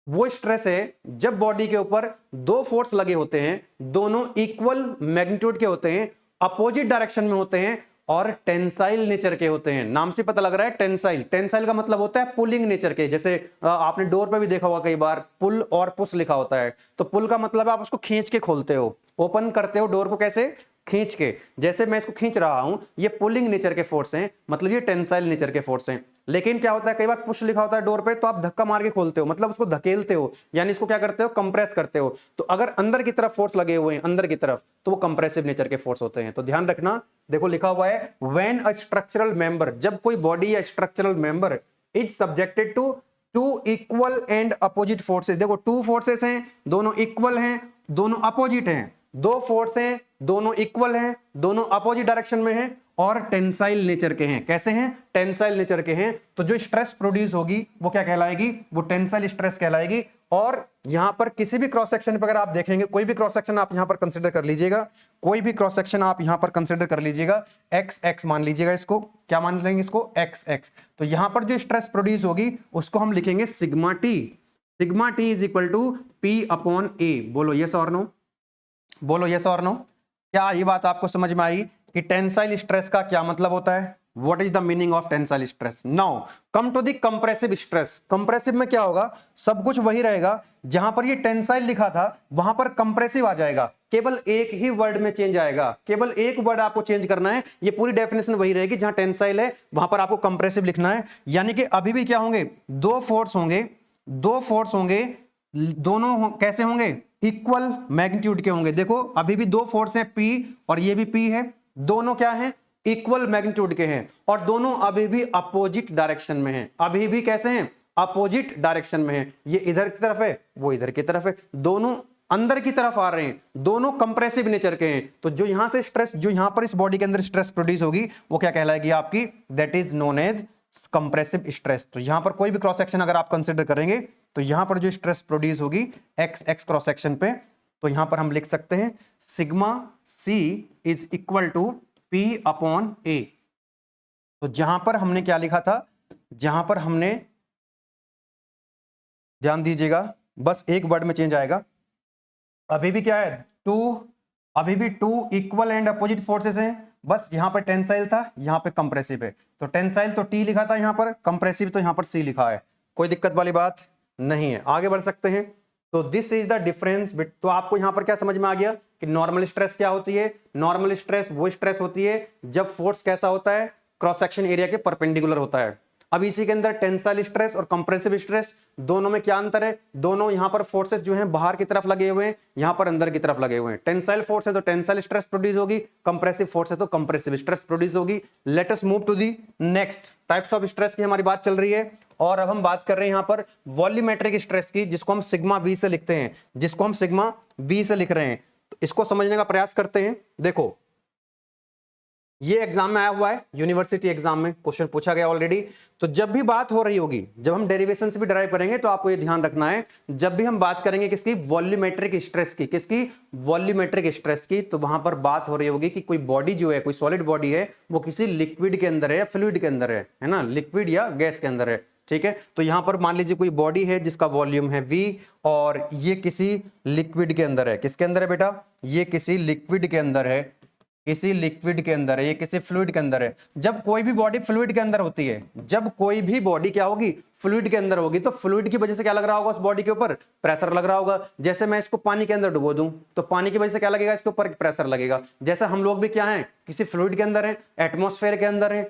वो स्ट्रेस है जब बॉडी के ऊपर दो फोर्स लगे होते हैं, दोनों इक्वल मैग्नीट्यूड के होते हैं, अपोजिट डायरेक्शन में होते हैं और टेंसाइल नेचर के होते हैं। नाम से पता लग रहा है टेंसाइल, टेंसाइल का मतलब होता है पुलिंग नेचर के। जैसे आपने डोर पे भी देखा होगा कई बार पुल और पुश लिखा होता है, तो पुल का मतलब है आप उसको खींच के खोलते हो, ओपन करते हो डोर को कैसे, खींच के। जैसे मैं इसको खींच रहा हूं, ये पुलिंग नेचर के फोर्स हैं, मतलब ये टेंसाइल नेचर के फोर्स हैं। लेकिन क्या होता है कई बार पुश लिखा होता है डोर पे, तो आप धक्का मार के खोलते हो, मतलब उसको धकेलते हो, यानी इसको क्या करते हो, कंप्रेस करते हो। तो अगर अंदर की तरफ फोर्स लगे हुए हैं, अंदर की तरफ, तो वो कंप्रेसिव नेचर के फोर्स होते हैं। तो ध्यान रखना, देखो लिखा हुआ है व्हेन अ स्ट्रक्चरल मेंबर, जब कोई बॉडी या structural member is subjected to two equal and opposite forces. देखो टू फोर्सेस हैं, दोनों इक्वल हैं, दोनों अपोजिट हैं, दो फोर्स हैं, दोनों इक्वल हैं, दोनों अपोजिट डायरेक्शन में हैं और टेंसाइल नेचर के हैं। कैसे हैं, टेंसाइल नेचर के हैं। तो जो स्ट्रेस प्रोड्यूस होगी वो क्या कहलाएगी, वो टेंसाइल स्ट्रेस कहलाएगी। और यहां पर किसी भी क्रॉस सेक्शन पर अगर आप देखेंगे, कोई भी क्रॉस सेक्शन आप यहां पर कंसिडर कर लीजिएगा, कोई भी क्रॉस सेक्शन आप यहां पर कंसिडर कर लीजिएगा, एक्स एक्स मान लीजिएगा, इसको क्या मान लेंगे, इसको एक्स एक्स। तो यहां पर जो स्ट्रेस प्रोड्यूस होगी उसको हम लिखेंगे sigma T. Sigma T is equal to P upon A. बोलो यस और नो, बोलो यस और नो। क्या ये बात आपको समझ में आई कि टेंसाइल स्ट्रेस का क्या मतलब होता है, what is the meaning of tensile stress. Now come to the compressive stress. Compressive में क्या होगा, सब कुछ वही रहेगा, जहां पर ये टेंसाइल लिखा था वहां पर कंप्रेसिव आ जाएगा, केवल एक ही वर्ड में चेंज आएगा, केवल एक वर्ड आपको चेंज करना है, ये पूरी डेफिनेशन वही रहेगी। जहां टेंसाइल है वहां पर आपको कंप्रेसिव लिखना है। यानी कि अभी भी क्या होंगे, दो फोर्स होंगे, दो फोर्स होंगे, दोनों कैसे होंगे, इक्वल मैग्नीट्यूड के होंगे। देखो अभी भी दो फोर्स हैं P और ये भी P है, दोनों क्या हैं, इक्वल मैग्नीट्यूड के हैं और दोनों अभी भी अपोजिट डायरेक्शन में हैं। अभी भी कैसे हैं, अपोजिट डायरेक्शन में हैं। ये इधर की तरफ है, वो इधर की तरफ है, दोनों अंदर की तरफ आ रहे हैं, दोनों कंप्रेसिव नेचर के हैं। तो जो यहां से स्ट्रेस, जो यहां पर इस बॉडी के अंदर स्ट्रेस प्रोड्यूस होगी वो क्या कहलाएगी आपकी, that is known as compressive stress. तो यहां पर कोई भी क्रॉस सेक्शन अगर आप कंसीडर करेंगे तो यहां पर जो स्ट्रेस प्रोड्यूस होगी एक्स एक्स क्रॉस सेक्शन पे, तो यहां पर हम लिख सकते हैं sigma C is equal to P upon A. तो जहां पर हमने क्या लिखा था, जहां पर हमने, ध्यान दीजिएगा बस एक वर्ड में चेंज आएगा, अभी भी क्या है टू, अभी भी two equal and opposite forces हैं, बस यहां पर टेंसाइल था, यहां पे कंप्रेसिव है। तो टेंसाइल तो टी लिखा था यहां पर, कंप्रेसिव तो यहां पर सी लिखा है, कोई दिक्कत वाली बात नहीं है। आगे बढ़ सकते हैं। तो दिस इज द डिफरेंस। तो आपको यहां पर क्या समझ में आ गया कि नॉर्मल स्ट्रेस क्या होती है। नॉर्मल स्ट्रेस वो स्ट्रेस होती है जब फोर्स कैसा होता है, क्रॉस सेक्शन एरिया के परपेंडिकुलर होता है। अब इसी के अंदर टेंसाइल स्ट्रेस और कंप्रेसिव स्ट्रेस, दोनों में क्या अंतर है, दोनों यहां पर फोर्सेस जो हैं बाहर की तरफ लगे हुए हैं, यहां पर अंदर की तरफ लगे हुए हैं। टेंसाइल फोर्स है तो टेंसाइल स्ट्रेस प्रोड्यूस होगी, कंप्रेसिव फोर्स है तो कंप्रेसिव स्ट्रेस प्रोड्यूस होगी। Let us move to the next types of stress की हमारी बात चल रही है। और अब हम बात कर रहे हैं यहां पर वॉल्यूमेट्रिक स्ट्रेस की, जिसको हम सिग्मा बी से लिखते हैं, जिसको हम सिग्मा बी से लिख रहे हैं। तो इसको समझने का प्रयास करते हैं। देखो ये एग्जाम में आया हुआ है, यूनिवर्सिटी एग्जाम में क्वेश्चन पूछा गया ऑलरेडी। तो जब भी बात हो रही होगी, जब हम डेरिवेशन से भी डराइव करेंगे, तो आपको ये ध्यान रखना है, जब भी हम बात करेंगे किसकी, वॉल्यूमेट्रिक स्ट्रेस की, किसकी, वॉल्यूमेट्रिक स्ट्रेस की, तो वहां पर बात हो रही होगी कि कोई बॉडी जो है, कोई सॉलिड बॉडी है, वो किसी लिक्विड के अंदर है या फ्लूइड के अंदर है ना, लिक्विड या गैस के अंदर है। ठीक है, तो यहां पर मान लीजिए कोई बॉडी है जिसका वॉल्यूम है V और ये किसी लिक्विड के अंदर है। किसके अंदर है बेटा, ये किसी लिक्विड के अंदर है, किसी लिक्विड के अंदर है, ये किसी फ्लूइड के अंदर है। जब कोई भी बॉडी फ्लूइड के अंदर होती है, जब कोई भी बॉडी क्या होगी, फ्लूइड के अंदर होगी, तो फ्लूइड की वजह से क्या लग रहा होगा उस बॉडी के ऊपर, प्रेशर लग रहा होगा। जैसे मैं इसको पानी के अंदर डुबो दूं तो पानी की वजह से क्या लगेगा, इसके ऊपर प्रेशर लगेगा। जैसे हम लोग भी क्या है, किसी फ्लूइड के अंदर है, एटमॉस्फेयर के अंदर है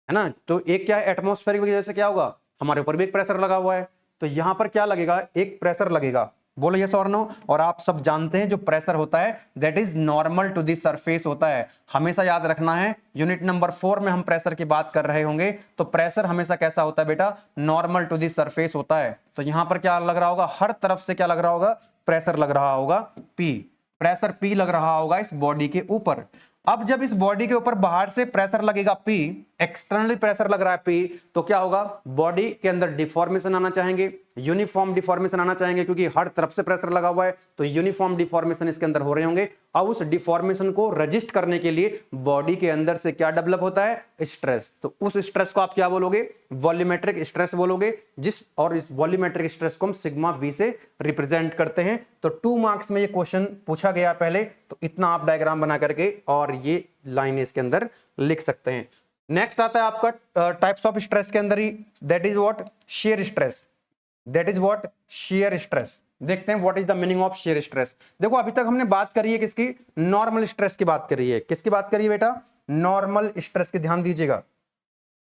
ना, तो एक क्या है, एटमॉस्फेयर की वजह से क्या होगा, हमारे ऊपर भी एक प्रेशर लगा हुआ है। तो यहां पर क्या लगेगा, एक प्रेशर लगेगा। बोलो यस और नो। और आप सब जानते हैं जो प्रेशर होता है that is normal to the surface होता है। हमेशा याद रखना है, यूनिट नंबर 4 में हम प्रेशर की बात कर रहे होंगे, तो प्रेशर हमेशा कैसा होता है बेटा, नॉर्मल टू द सरफेस होता है। तो यहां पर क्या लग रहा होगा, हर तरफ से क्या लग रहा होगा, प्रेशर लग रहा होगा P, प्रेशर P लग रहा होगा इस बॉडी के ऊपर। अब जब इस बॉडी के ऊपर बाहर से प्रेशर लगेगा P, एक्सटर्नली प्रेशर लग रहा है P, तो क्या होगा, बॉडी के अंदर डिफॉर्मेशन आना चाहेंगे, यूनिफॉर्म डिफॉर्मेशन आना चाहेंगे, क्योंकि हर तरफ से प्रेशर लगा हुआ है तो यूनिफॉर्म डिफॉर्मेशन इसके अंदर हो रहे होंगे। अब उस डिफॉर्मेशन को रजिस्ट करने के लिए बॉडी के अंदर से क्या डेवलप होता है, स्ट्रेस। तो उस स्ट्रेस को आप क्या बोलोगे, वॉल्यूमेट्रिक स्ट्रेस बोलोगे, और इस वॉल्यूमेट्रिक स्ट्रेस को हम सिग्मा वी से रिप्रेजेंट करते हैं। तो 2 मार्क्स में ये क्वेश्चन पूछा गया पहले, तो इतना आप डायग्राम बना करके और ये लाइन इसके अंदर लिख सकते हैं। नेक्स्ट आता है आपका टाइप्स ऑफ स्ट्रेस के अंदर ही, that is what, shear stress. That is what, shear stress. देखते हैं what is the meaning of shear stress. देखो अभी तक हमने बात करी है किसकी, नॉर्मल स्ट्रेस की बात करी है। किसकी बात करी है बेटा, नॉर्मल स्ट्रेस की, ध्यान दीजिएगा।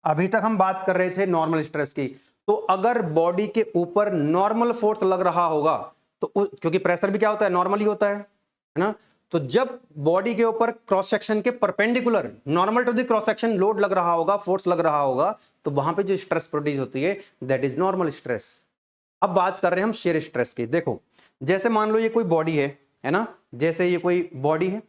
अभी तक हम बात कर रहे थे नॉर्मल स्ट्रेस की। तो अगर बॉडी के ऊपर नॉर्मल फोर्स लग रहा होगा तो क्योंकि प्रेशर भी क्या होता है, नॉर्मल ही होता है ना, तो जब बॉडी के ऊपर क्रॉस सेक्शन के perpendicular, normal to the cross section load लग रहा होगा, फोर्स लग रहा होगा, तो वहां पे जो स्ट्रेस प्रोड्यूस होती है दैट इज नॉर्मल स्ट्रेस। अब बात कर रहे हैं हम शेयर स्ट्रेस की। देखो जैसे मान लो ये कोई बॉडी है ना, जैसे ये कोई बॉडी है,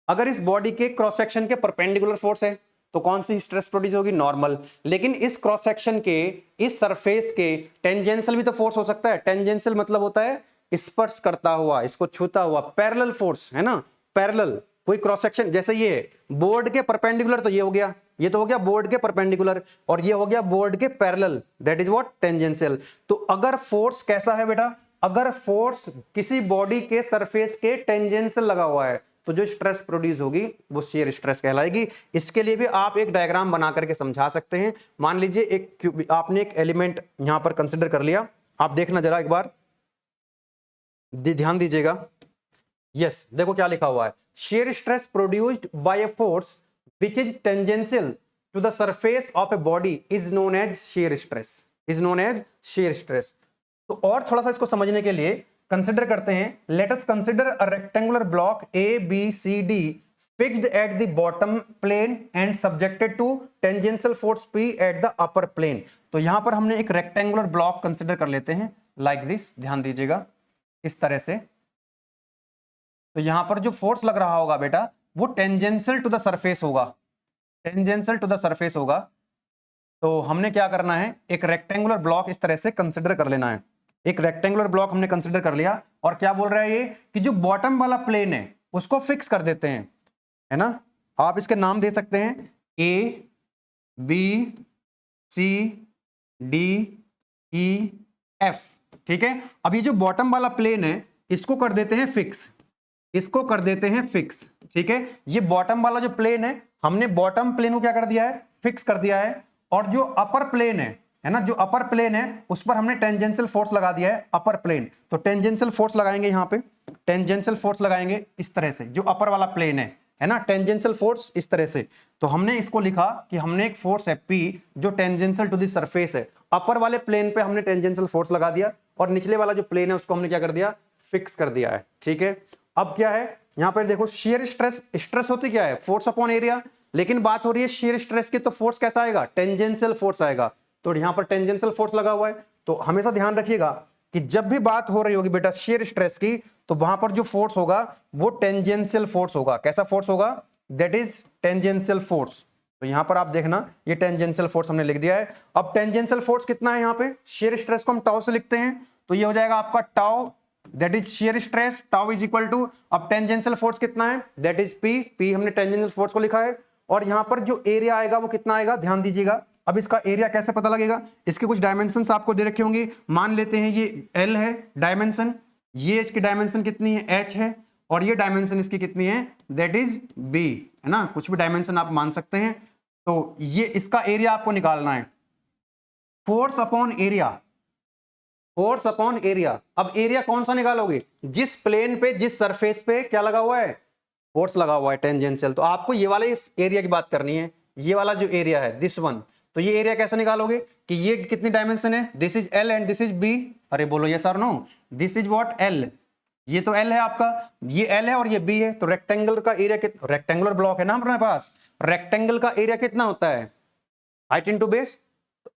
अगर इस बॉडी के क्रॉस सेक्शन के परपेंडिकुलर फोर्स है तो कौन सी स्ट्रेस प्रोड्यूस होगी, नॉर्मल। लेकिन इस क्रॉस सेक्शन के, इस सरफेस के टेंजेंशियल भी तो फोर्स हो सकता है। टेंजेंशियल मतलब होता है स्पर्श करता हुआ, इसको छूता हुआ, पैरेलल फोर्स है ना, पैरेलल। कोई क्रॉस सेक्शन जैसे ये है बोर्ड के परपेंडिकुलर, तो ये हो गया, ये तो हो गया बोर्ड के परपेंडिकुलर, और ये हो गया बोर्ड के parallel, that is what, tangential. तो अगर फोर्स कैसा है बेटा, अगर फोर्स किसी बॉडी के सरफेस के टेंजेंशियल लगा हुआ है तो जो स्ट्रेस प्रोड्यूस होगी वो शेयर स्ट्रेस कहलाएगी। इसके लिए भी आप एक डायग्राम बना करके समझा सकते हैं। मान लीजिए एक आपने एक एलिमेंट यहां पर कंसिडर कर लिया, आप देखना जरा एक बार, ध्यान दीजिएगा। यस, देखो क्या लिखा हुआ है, shear stress produced by a force which is tangential to the surface of a body is known as shear stress, is known as shear stress. तो और थोड़ा सा इसको समझने के लिए कंसिडर करते हैं, let us consider a rectangular block A B C D fixed at the bottom plane and subjected to tangential force P at the upper plane. तो यहां पर हमने एक रेक्टेंगुलर ब्लॉक कंसिडर कर लेते हैं लाइक दिस, ध्यान दीजिएगा इस तरह से। तो यहां पर जो फोर्स लग रहा होगा बेटा वो टेंजेंशियल टू द सरफेस होगा, टेंजेंशियल टू द सरफेस होगा। तो हमने क्या करना है, एक रेक्टेंगुलर ब्लॉक इस तरह से कंसिडर कर लेना है। एक रेक्टेंगुलर ब्लॉक हमने कंसिडर कर लिया, और क्या बोल रहा है ये कि जो बॉटम वाला प्लेन है उसको फिक्स कर देते हैं, है ना। आप इसके नाम दे सकते हैं A B C D E F, ठीक है। अब ये जो बॉटम वाला प्लेन है इसको कर देते हैं फिक्स, इसको कर देते हैं फिक्स, ठीक है। ये बॉटम वाला जो प्लेन है हमने बॉटम प्लेन को क्या कर दिया है, फिक्स कर दिया है। और जो अपर प्लेन है ना, जो अपर प्लेन है उस पर हमने टेंजेंशियल फोर्स लगा दिया है, अपर प्लेन। तो टेंजेंशियल फोर्स लगाएंगे यहां पे, टेंजेंशियल फोर्स लगाएंगे इस तरह से, जो अपर वाला प्लेन है ना, टेंजेंशियल फोर्स इस तरह से। तो हमने इसको लिखा कि हमने एक फोर्स है P जो टेंजेंशियल टू द सरफेस है, अपर वाले प्लेन पे हमने टेंजेंशियल फोर्स लगा दिया, और निचले वाला जो प्लेन है उसको हमने क्या कर दिया, फिक्स कर दिया है, ठीक है। अब क्या है यहां पर देखो, शेयर स्ट्रेस, स्ट्रेस होती क्या है, फोर्स अपॉन एरिया, लेकिन बात हो रही है शेयर स्ट्रेस की, तो फोर्स कैसा आएगा, टेंजेंशियल फोर्स आएगा। तो यहां पर टेंजेंशियल फोर्स लगा हुआ है, तो हमेशा ध्यान रखिएगा कि जब भी बात हो रही होगी बेटा शेयर स्ट्रेस की, तो वहां पर जो फोर्स होगा वो टेंजेंशियल फोर्स होगा। कैसा फोर्स होगा, दैट इज टेंजेंशियल फोर्स। तो यहां पर आप देखना ये टेंजेंशियल फोर्स हमने लिख दिया है। अब टेंजेंशियल फोर्स कितना है, यहां पे शेयर स्ट्रेस को हम टाउ से लिखते हैं, तो ये हो जाएगा आपका tau, that is shear stress, tau is equal to, अब टेंजेंशियल फोर्स कितना है, दैट इज पी, पी हमने टेंजेंशियल फोर्स को लिखा है। और यहां पर जो एरिया आएगा वो कितना आएगा, ध्यान दीजिएगा। अब इसका एरिया कैसे पता लगेगा, इसके कुछ डायमेंशंस आपको दे रखे होंगे। मान लेते हैं ये L है डायमेंशन, ये इसकी डायमेंशन कितनी है, H है, और ये डायमेंशन इसकी कितनी है, दैट इज B, है ना। कुछ भी डायमेंशन आप मान सकते हैं। तो ये इसका एरिया आपको निकालना है, force upon area, force upon area. अब एरिया कौन सा निकालोगे, जिस प्लेन पे, जिस सरफेस पे क्या लगा हुआ है, फोर्स लगा हुआ है टेंजेंशियल। तो आपको ये वाले इस एरिया की बात करनी है, ये वाला जो एरिया है दिस वन। तो ये एरिया कैसे निकालोगे कि ये कितनी डायमेंशन है, this is L and this is B। अरे बोलो यस और no, this is what, L, ये तो L है आपका, ये L है और ये B है। तो रेक्टेंगल का एरिया कितना, रेक्टेंगुलर ब्लॉक है ना हमारे पास, रेक्टेंगल का एरिया कितना होता है, height into base,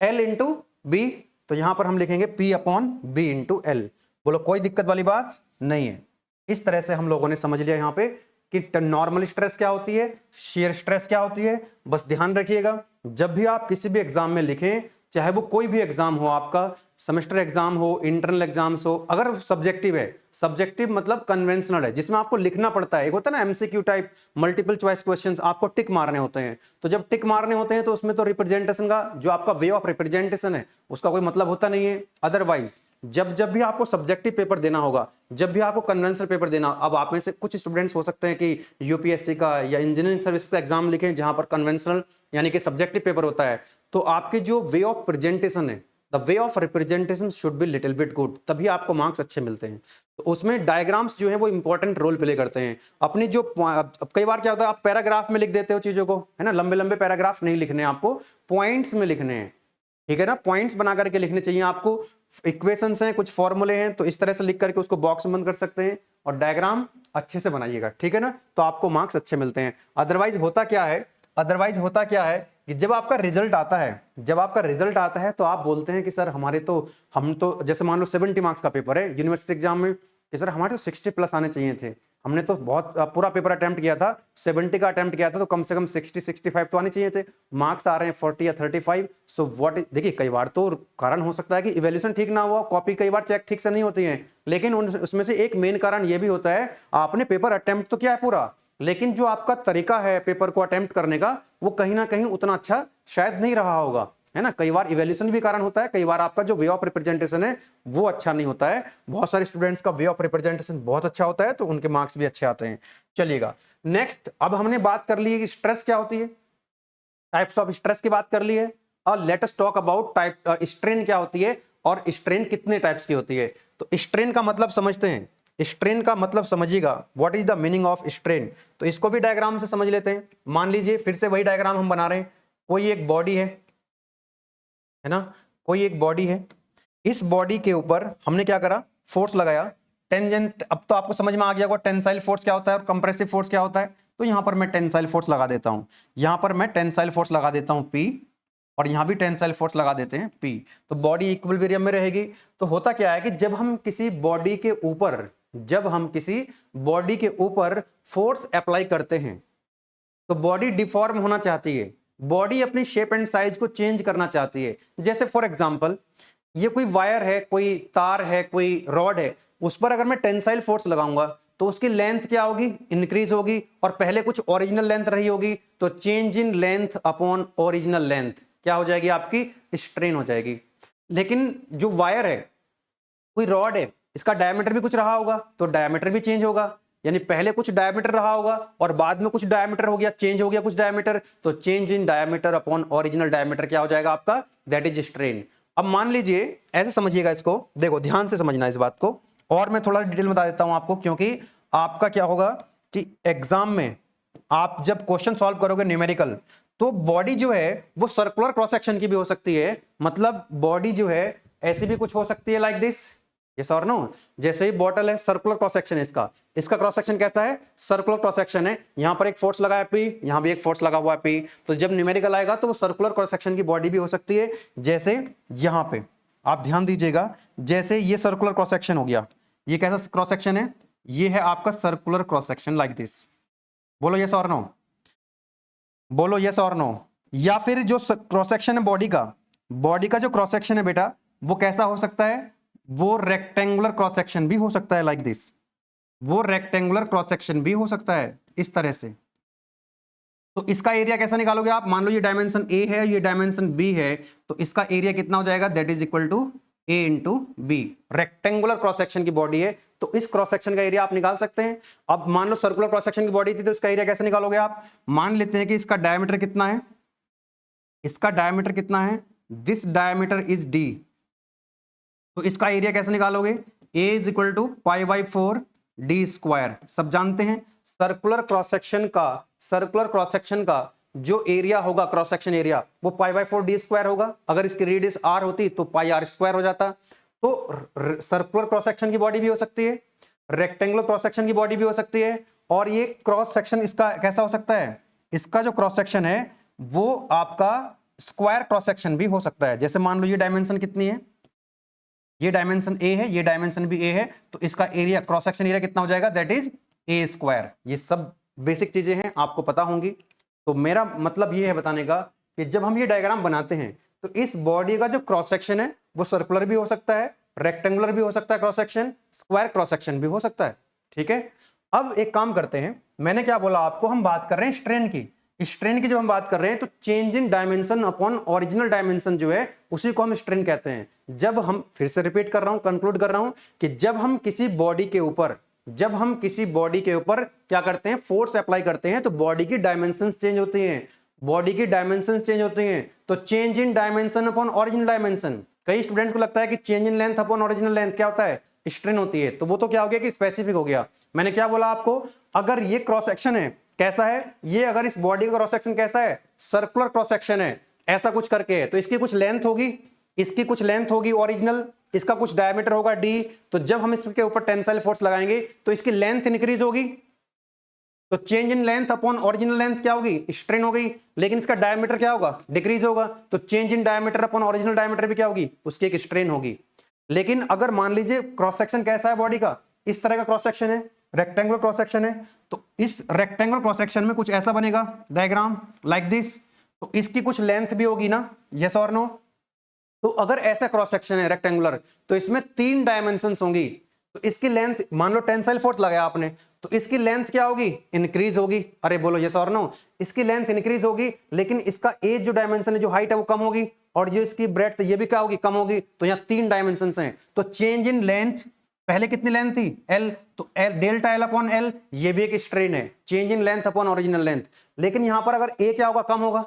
L into B। तो यहां पर हम लिखेंगे P upon B into L। बोलो कोई दिक्कत वाली बात नहीं है। इस तरह से हम लोगों ने समझ लिया यहाँ पे कि नॉर्मल स्ट्रेस क्या होती है, शेयर स्ट्रेस क्या होती है। बस ध्यान रखिएगा, जब भी आप किसी भी एग्जाम में लिखें, चाहे वो कोई भी एग्जाम हो, आपका सेमेस्टर एग्जाम हो, इंटरनल एग्जाम्स हो, अगर सब्जेक्टिव है, सब्जेक्टिव मतलब कन्वेंशनल है, जिसमें आपको लिखना पड़ता है, एक होता है ना MCQ type multiple choice questions, आपको टिक मारने होते हैं। तो जब टिक मारने होते हैं तो उसमें तो रिप्रेजेंटेशन का जो आपका वे ऑफ रिप्रेजेंटेशन है उसका कोई मतलब होता नहीं है। अदरवाइज जब जब भी आपको सब्जेक्टिव पेपर देना होगा, जब भी आपको कन्वेंशनल पेपर देना, अब आप में से कुछ स्टूडेंट्स हो सकते हैं कि यूपीएससी का या इंजीनियरिंग सर्विस का एग्जाम लिखें जहां पर कन्वेंशनल यानी कि सब्जेक्टिव पेपर होता है, तो आपके जो वे ऑफ प्रेजेंटेशन है, the way of representation should be little bit good, तभी आपको मार्क्स अच्छे मिलते हैं। तो उसमें डायग्राम्स जो है वो इंपॉर्टेंट रोल प्ले करते हैं। अपनी जो अब कई बार क्या होता है, आप पैराग्राफ में लिख देते हो चीजों को, है ना, लंबे लंबे पैराग्राफ नहीं लिखने हैं आपको, पॉइंट्स में लिखने हैं, ठीक है ना, पॉइंट्स बना करके लिखने चाहिए आपको। इक्वेशंस हैं, कुछ फॉर्मूले हैं, तो इस तरह से लिख करके उसको बॉक्स में बंद कर सकते हैं, और डायग्राम अच्छे से बनाइएगा, ठीक है ना, तो आपको मार्क्स अच्छे मिलते हैं। अदरवाइज होता क्या है, अदरवाइज होता क्या है कि जब आपका रिजल्ट आता है, जब आपका रिजल्ट आता है तो आप बोलते हैं कि सर हमारे तो, हम तो जैसे मान लो 70 मार्क्स का पेपर है यूनिवर्सिटी एग्जाम में, कि सर हमारे तो 60 प्लस आने चाहिए थे, हमने तो बहुत पूरा पेपर अटेम्प्ट किया था, 70 का अटेम्प्ट किया था, तो कम से कम 60-65 तो आने चाहिए थे, मार्क्स आ रहे हैं 40 या 35। सो व्हाट, देखिए कई बार तो कारण हो सकता है कि इवैल्यूएशन ठीक ना हुआ, कॉपी कई बार चेक ठीक से नहीं होती है, लेकिन उसमें से एक मेन कारण यह भी होता है, आपने पेपर अटेम्प्ट तो किया है पूरा, लेकिन जो आपका तरीका है पेपर को अटेम्प्ट करने का, वो कहीं ना कहीं उतना अच्छा शायद नहीं रहा होगा, है ना। कई बार इवैल्यूएशन भी कारण होता है, कई बार आपका जो वे ऑफ रिप्रेजेंटेशन है वो अच्छा नहीं होता है। बहुत सारे स्टूडेंट्स का वे ऑफ रिप्रेजेंटेशन बहुत अच्छा होता है, तो उनके मार्क्स भी अच्छे आते हैं। चलिएगा नेक्स्ट, अब हमने बात कर ली है कि स्ट्रेस क्या होती है, टाइप्स ऑफ स्ट्रेस की बात कर ली है, और let us talk about type strain क्या होती है, और स्ट्रेन कितने टाइप्स की होती है। तो स्ट्रेन का मतलब समझते हैं, स्ट्रेन का मतलब समझिएगा, what is the meaning of strain. तो इसको भी डायग्राम से समझ लेते हैं। मान लीजिए फिर से वही डायग्राम हम बना रहे हैं, कोई एक बॉडी है ना, कोई एक बॉडी है, इस बॉडी के ऊपर हमने क्या करा, फोर्स लगाया, टेंजेंट। अब तो आपको समझ में आ गया होगा टेंसाइल फोर्स क्या होता है और कंप्रेसिव फोर्स क्या होता है। तो यहां पर मैं टेंसाइल फोर्स लगा देता हूं, यहां पर मैं टेंसाइल फोर्स लगा देता हूं P, और यहां भी टेंसाइल फोर्स लगा देते हैं P, तो बॉडी इक्विलिब्रियम में रहेगी। तो होता क्या है कि जब हम किसी बॉडी के ऊपर, जब हम किसी बॉडी के ऊपर फोर्स अप्लाई करते हैं, तो बॉडी डिफॉर्म होना चाहती है, बॉडी अपनी शेप एंड साइज को चेंज करना चाहती है। जैसे फॉर एग्जांपल ये कोई वायर है, कोई तार है, कोई रॉड है, उस पर अगर मैं टेंसाइल फोर्स लगाऊंगा तो उसकी लेंथ क्या होगी, इंक्रीज होगी, और पहले कुछ ओरिजिनल लेंथ रही होगी, तो change in length upon original length क्या हो जाएगी, आपकी स्ट्रेन हो जाएगी। लेकिन जो वायर है, कोई रॉड है, इसका डायमीटर भी कुछ रहा होगा, तो डायमीटर भी चेंज होगा, यानी पहले कुछ डायमीटर रहा होगा और बाद में कुछ डायमीटर हो गया, चेंज हो गया कुछ डायमीटर, तो change in diameter upon original diameter क्या हो जाएगा आपका, दैट इज स्ट्रेन। अब मान लीजिए, ऐसे समझिएगा इसको, देखो ध्यान से समझना इस बात को, और मैं थोड़ा डिटेल बता देता हूं आपको, क्योंकि आपका क्या होगा कि एग्जाम में आप जब क्वेश्चन सॉल्व करोगे न्यूमेरिकल, तो बॉडी जो है वो सर्कुलर क्रॉस सेक्शन की भी हो सकती है, मतलब बॉडी जो है ऐसी भी कुछ हो सकती है, लाइक दिस, यस और नो। जैसे ही बॉटल है, सर्कुलर क्रॉस सेक्शन है इसका, इसका क्रॉस सेक्शन कैसा है, सर्कुलर क्रॉस सेक्शन है, यहां पर एक फोर्स लगा है P, यहां भी एक फोर्स लगा हुआ है P, तो जब न्यूमेरिकल आएगा तो वो सर्कुलर क्रॉस सेक्शन की बॉडी भी हो सकती है। जैसे यहां पे आप ध्यान दीजिएगा, जैसे ये सर्कुलर क्रॉस सेक्शन हो गया, ये कैसा क्रॉस सेक्शन है, ये है आपका circular cross section, like this. बोलो यस और नो, बोलो यस और नो। या फिर जो क्रॉस सेक्शन है बॉडी का, बॉडी का जो क्रॉस सेक्शन है बेटा, वो कैसा हो सकता है, वो रेक्टेंगुलर क्रॉस सेक्शन भी हो सकता है, लाइक दिस, वो रेक्टेंगुलर क्रॉस सेक्शन भी हो सकता है इस तरह से। तो इसका एरिया कैसा निकालोगे आप, मान लो ये डायमेंशन A है, ये डायमेंशन B है, तो इसका एरिया कितना हो जाएगा, that is equal to A into B. Rectangular cross section की बॉडी है, तो इस क्रॉस सेक्शन का एरिया आप निकाल सकते हैं। अब मान लो सर्कुलर क्रॉस सेक्शन की बॉडी थी, तो इसका एरिया कैसे निकालोगे आप, मान लेते हैं कि इसका डायमीटर कितना है, इसका डायमीटर कितना है, दिस डायमीटर इज D, तो इसका एरिया कैसे निकालोगे, A is equal to π/4 D square. सब जानते हैं सर्कुलर क्रॉस सेक्शन का, सर्कुलर क्रॉस सेक्शन का जो एरिया होगा, क्रॉस सेक्शन एरिया, वो π/4 D स्क्वायर होगा। अगर इसकी रेडियस R होती तो πr स्क्वायर हो जाता। तो सर्कुलर क्रॉस सेक्शन की बॉडी भी हो सकती है, रेक्टेंगुलर क्रॉस सेक्शन की बॉडी भी हो सकती है, और ये क्रॉस सेक्शन इसका कैसा हो सकता है, इसका जो क्रॉस सेक्शन है वो आपका स्क्वायर क्रॉस सेक्शन भी हो सकता है। जैसे मान लो ये डायमेंशन कितनी है, ये डायमेंशन A है, ये डायमेंशन भी A है, तो इसका एरिया क्रॉस सेक्शन एरिया कितना हो जाएगा, दैट इज A स्क्वायर। ये सब बेसिक चीजें हैं, आपको पता होंगी। तो मेरा मतलब ये है बताने का कि जब हम ये डायग्राम बनाते हैं तो इस बॉडी का जो क्रॉस सेक्शन है वो सर्कुलर भी हो सकता है, रेक्टेंगुलर भी हो सकता है cross section, square cross section भी हो सकता है। ठीक है, अब एक काम करते हैं, मैंने क्या बोला आपको, हम बात कर रहे हैं स्ट्रेन की। स्ट्रेन की जब हम बात कर रहे हैं तो change in dimension upon original dimension जो है उसी को हम स्ट्रेन कहते हैं। जब हम, फिर से रिपीट कर रहा हूं, कंक्लूड कर रहा हूं, कि जब हम किसी बॉडी के ऊपर क्या करते हैं, फोर्स अप्लाई करते हैं, तो बॉडी की डायमेंशन चेंज होती हैं, बॉडी की डायमेंशन चेंज होती हैं। तो change in dimension upon original dimension, कई स्टूडेंट्स को लगता है कि change in length upon original length क्या होता है, स्ट्रेन होती है। तो वो तो क्या हो गया कि स्पेसिफिक हो गया। मैंने क्या बोला आपको, अगर ये क्रॉस सेक्शन है, कैसा है ये, अगर इस बॉडी का क्रॉस सेक्शन कैसा है, सर्कुलर क्रॉस सेक्शन है, ऐसा कुछ करके है, तो इसकी कुछ लेंथ होगी, इसकी कुछ लेंथ होगी ओरिजिनल, इसका कुछ डायमीटर होगा d। तो जब हम इसके ऊपर टेंसाइल फोर्स लगाएंगे तो इसकी लेंथ इंक्रीज होगी, तो change in length upon original length क्या होगी, स्ट्रेन हो गई। लेकिन इसका डायमीटर क्या होगा, डिक्रीज होगा, तो change in diameter upon original diameter भी क्या होगी, उसकी एक स्ट्रेन होगी। लेकिन अगर मान लीजिए क्रॉस सेक्शन कैसा है बॉडी का, इस तरह का क्रॉस सेक्शन है, रेक्टेंगुलर क्रॉस सेक्शन है, तो इस रेक्टेंगुलर क्रॉस सेक्शन में कुछ ऐसा बनेगा डायग्राम लाइक दिस, तो इसकी कुछ लेंथ भी होगी ना, यस और नो। तो अगर ऐसा क्रॉस सेक्शन है रेक्टेंगुलर, तो इसमें 3 डायमेंशंस होंगी, तो इसकी लेंथ, मान लो टेंसाइल फोर्स लगाया आपने, तो इसकी लेंथ क्या होगी, इंक्रीज होगी। अरे बोलो यस और नो, इसकी लेंथ इंक्रीज होगी, लेकिन इसका एज जो डायमेंशन है, जो हाइट है वो कम होगी, और जो इसकी ब्रेड्थ ये भी क्या होगी, कम होगी। तो यहाँ 3 डायमेंशंस हैं। तो चेंज इन लेंथ, पहले कितनी लेंथ थी, एल, तो L delta L upon L, ये भी एक स्ट्रेन है, change in length upon original length. लेकिन यहां पर अगर ए क्या होगा, कम होगा,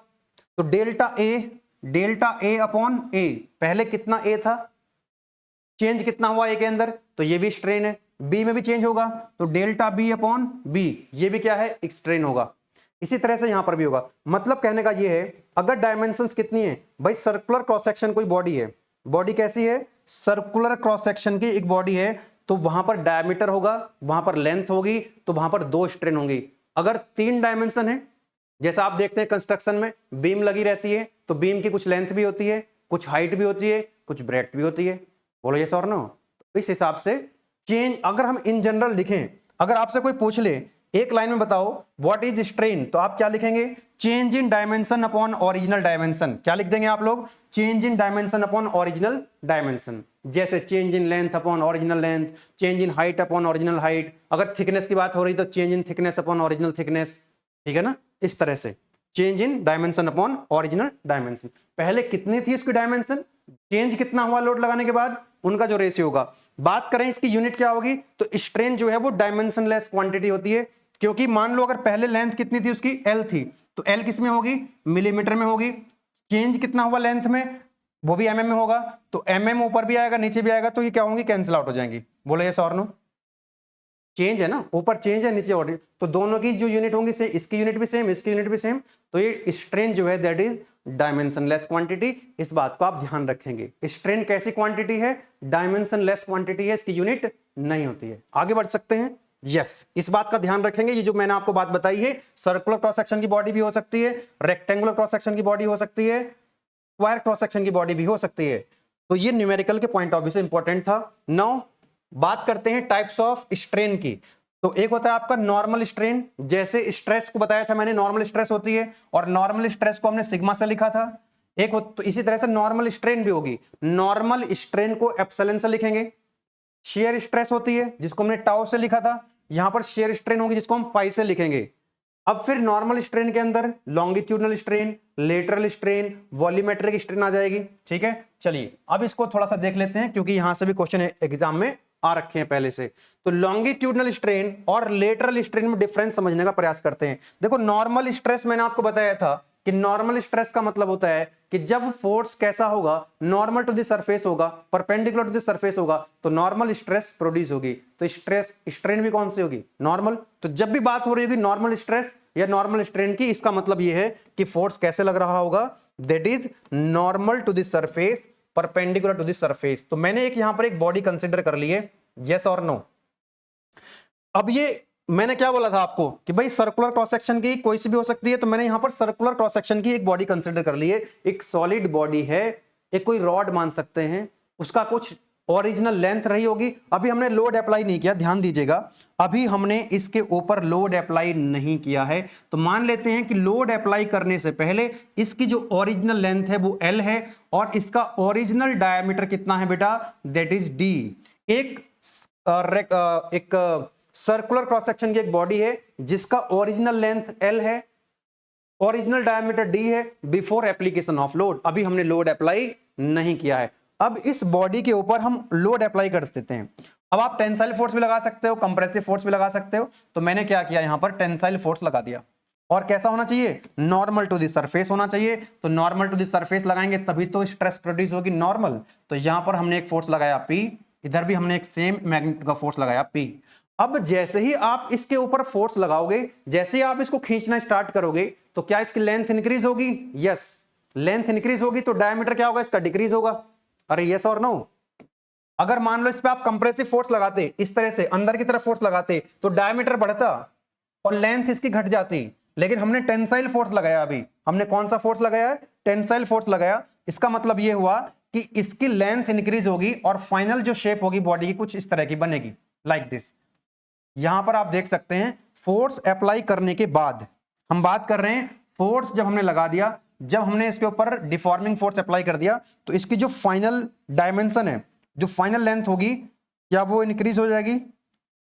तो डेल्टा ए अपॉन ए, पहले कितना ए था, चेंज कितना हुआ ए के अंदर, तो ये भी स्ट्रेन है। बी में भी चेंज होगा, तो डेल्टा बी अपॉन बी, ये भी क्या है, एक स्ट्रेन होगा। इसी तरह से यहां पर भी होगा। मतलब कहने का ये है, अगर डायमेंशंस कितनी है भाई, सर्कुलर क्रॉस सेक्शन कोई बॉडी है, बॉडी कैसी है, सर्कुलर क्रॉस सेक्शन की एक बॉडी है, तो वहां पर डायमीटर होगा, वहां पर लेंथ होगी, तो वहां पर 2 स्ट्रेन होंगी। अगर 3 डायमेंशन है, जैसा आप देखते हैं कंस्ट्रक्शन में बीम लगी रहती है, तो बीम की कुछ लेंथ भी होती है, कुछ हाइट भी होती है, कुछ ब्रेड्थ भी होती है, बोलो यस और नो। तो इस हिसाब से चेंज, अगर हम इन जनरल लिखें, अगर आपसे कोई पूछ ले एक लाइन में बताओ व्हाट इज स्ट्रेन, तो आप क्या लिखेंगे, change in dimension upon original dimension. क्या लिख देंगे आप लोग, change in dimension upon original dimension. जैसे change in length upon original length, change in height upon original height, अगर थिकनेस की बात हो रही तो change in thickness upon original thickness, ठीक है ना। इस तरह से change in dimension upon original dimension, पहले कितनी थी उसकी डायमेंशन, चेंज कितना हुआ लोड लगाने के बाद, उनका जो रेशियो होगा। बात करें इसकी यूनिट क्या होगी, तो स्ट्रेन जो है वो डायमेंशनलेस क्वांटिटी होती है, क्योंकि मान लो अगर पहले लेंथ कितनी थी उसकी, एल थी, तो एल किस में होगी, मिलीमीटर में होगी। चेंज कितना हुआ लेंथ में, वो भी एमएम में होगा, तो एमएम ऊपर भी आएगा नीचे भी आएगा, तो ये क्या होंगी, कैंसिल आउट हो जाएंगी। बोले यस और नो, चेंज है ना, ऊपर चेंज है नीचे ऑर्डर, तो दोनों की जो यूनिट होंगी से, इसकी यूनिट भी सेम, इसकी यूनिट भी सेम, तो ये स्ट्रेन जो है दैट इज डायमेंशनलेस क्वांटिटी। इस बात को आप ध्यान रखेंगे, स्ट्रेन कैसी क्वांटिटी है, डायमेंशनलेस क्वांटिटी है, इसकी यूनिट नहीं होती है। आगे बढ़ सकते हैं, यस इस बात का ध्यान रखेंगे। ये जो मैंने आपको बात बताई है, सर्कुलर क्रॉस सेक्शन की बॉडी भी हो सकती है, रेक्टेंगुलर क्रॉस सेक्शन की बॉडी हो सकती है, स्क्वायर क्रॉस सेक्शन की बॉडी भी हो सकती है। तो ये न्यूमेरिकल के पॉइंट ऑफ व्यू से इंपॉर्टेंट था। नाउ बात करते हैं टाइप्स ऑफ स्ट्रेन की। तो एक होता है आपका नॉर्मल स्ट्रेन, जैसे स्ट्रेस को बताया था मैंने, नॉर्मल स्ट्रेस होती है, और नॉर्मल स्ट्रेस को हमने सिग्मा से लिखा था। एक तो इसी तरह से नॉर्मल स्ट्रेन भी होगी, नॉर्मल स्ट्रेन को एप्सिलॉन से लिखेंगे। शेयर स्ट्रेस होती है जिसको हमने टाउ से लिखा था, यहां पर शेयर स्ट्रेन होगी जिसको हम पाई से लिखेंगे। अब फिर नॉर्मल स्ट्रेन के अंदर longitudinal strain, lateral strain, volumetric strain आ जाएगी। ठीक है, चलिए अब इसको थोड़ा सा देख लेते हैं, क्योंकि यहां से भी क्वेश्चन एग्जाम में आ रखे हैं पहले से। तो लॉन्गिट्यूडनल स्ट्रेन और लेटरल स्ट्रेन में डिफरेंस समझने का प्रयास करते हैं। देखो नॉर्मल स्ट्रेस मैंने आपको बताया था कि नॉर्मल स्ट्रेस का मतलब होता है कि जब फोर्स कैसा होगा, नॉर्मल टू द सरफेस होगा, परपेंडिकुलर टू द सरफेस होगा, तो नॉर्मल स्ट्रेस प्रोड्यूस होगी। तो स्ट्रेस स्ट्रेन भी कौन सी होगी, नॉर्मल। तो जब भी बात हो रही होगी नॉर्मल स्ट्रेस या नॉर्मल स्ट्रेन की, इसका मतलब यह है कि फोर्स कैसे लग रहा होगा, that is normal to the surface, perpendicular to the surface. तो मैंने एक यहां पर एक बॉडी कंसीडर कर ली है, यस और नो। अब ये मैंने क्या बोला था आपको कि भाई सर्कुलर क्रॉस सेक्शन की कोई सी भी हो सकती है, तो मैंने यहां पर सर्कुलर क्रॉस सेक्शन की एक बॉडी कंसीडर कर ली है। एक सॉलिड बॉडी है, एक कोई रॉड मान सकते हैं, उसका कुछ ओरिजिनल लेंथ रही होगी। अभी हमने लोड अप्लाई नहीं किया, ध्यान दीजिएगा, अभी हमने इसके ऊपर लोड अप्लाई नहीं किया है। तो मान लेते हैं कि लोड अप्लाई करने से पहले इसकी जो ओरिजिनल लेंथ है वो L है और इसका ओरिजिनल डायमीटर कितना है बेटा, दैट इज D। एक सर्कुलर क्रॉस सेक्शन की एक बॉडी है जिसका ओरिजिनल लेंथ L है, ओरिजिनल डायमीटर D है, बिफोर एप्लीकेशन ऑफ लोड। अभी हमने लोड अप्लाई नहीं किया है। अब इस बॉडी के ऊपर हम लोड अप्लाई कर देते हैं। अब आप टेंसाइल फोर्स भी लगा सकते हो, कंप्रेसिव फोर्स भी लगा सकते हो। तो मैंने क्या किया, यहां पर टेंसाइल फोर्स लगा दिया। और कैसा होना चाहिए, नॉर्मल टू द सरफेस होना चाहिए। तो नॉर्मल टू द सरफेस लगाएंगे तभी तो स्ट्रेस प्रोड्यूस होगी, नॉर्मल। तो यहां पर हमने एक फोर्स लगाया P, इधर भी हमने एक सेम मैग्नीट्यूड का फोर्स लगाया P। अब जैसे ही आप इसके ऊपर फोर्स लगाओगे, जैसे ही आप इसको खींचना स्टार्ट करोगे, तो क्या इसकी लेंथ इंक्रीज होगी? यस, लेंथ इंक्रीज होगी तो डायमीटर क्या होगा, इसका डिक्रीज होगा। अरे यस और नो? अगर मान लो इस पे आप कंप्रेसिव फोर्स लगाते, इस तरह से अंदर की तरफ फोर्स लगाते, तो डायमीटर बढ़ता और लेंथ इसकी घट जाती। लेकिन हमने टेंसाइल फोर्स लगाया। अभी हमने कौन सा फोर्स लगाया? टेंसाइल फोर्स लगाया। इसका मतलब यह हुआ कि इसकी लेंथ इंक्रीज होगी और फाइनल जो शेप होगी बॉडी की कुछ इस तरह की बनेगी, लाइक दिस। यहां पर आप देख सकते हैं फोर्स अप्लाई करने के बाद, हम बात कर रहे हैं फोर्स जब हमने लगा दिया, जब हमने इसके ऊपर डिफॉर्मिंग फोर्स अप्लाई कर दिया, तो इसकी जो फाइनल डायमेंशन है, जो फाइनल लेंथ होगी, क्या वो इंक्रीज हो जाएगी?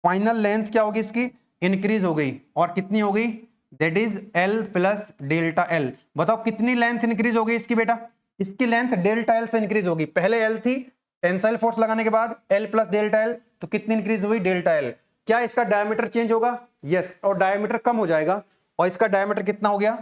फाइनल लेंथ क्या होगी इसकी? इंक्रीज हो गई। और कितनी हो गई? That is L plus delta L। बताओ कितनी लेंथ इंक्रीज हो गई इसकी बेटा? इसकी लेंथ डेल्टा L से इंक्रीज होगी। पहले L थी, टेंसाइल फोर्स लगाने के बाद L प्लस डेल्टा L, तो कितनी इंक्रीज हुई? Delta L। क्या इसका डायमीटर चेंज होगा? यस, और डायमीटर कम हो जाएगा। और इसका डायमीटर कितना हो गया?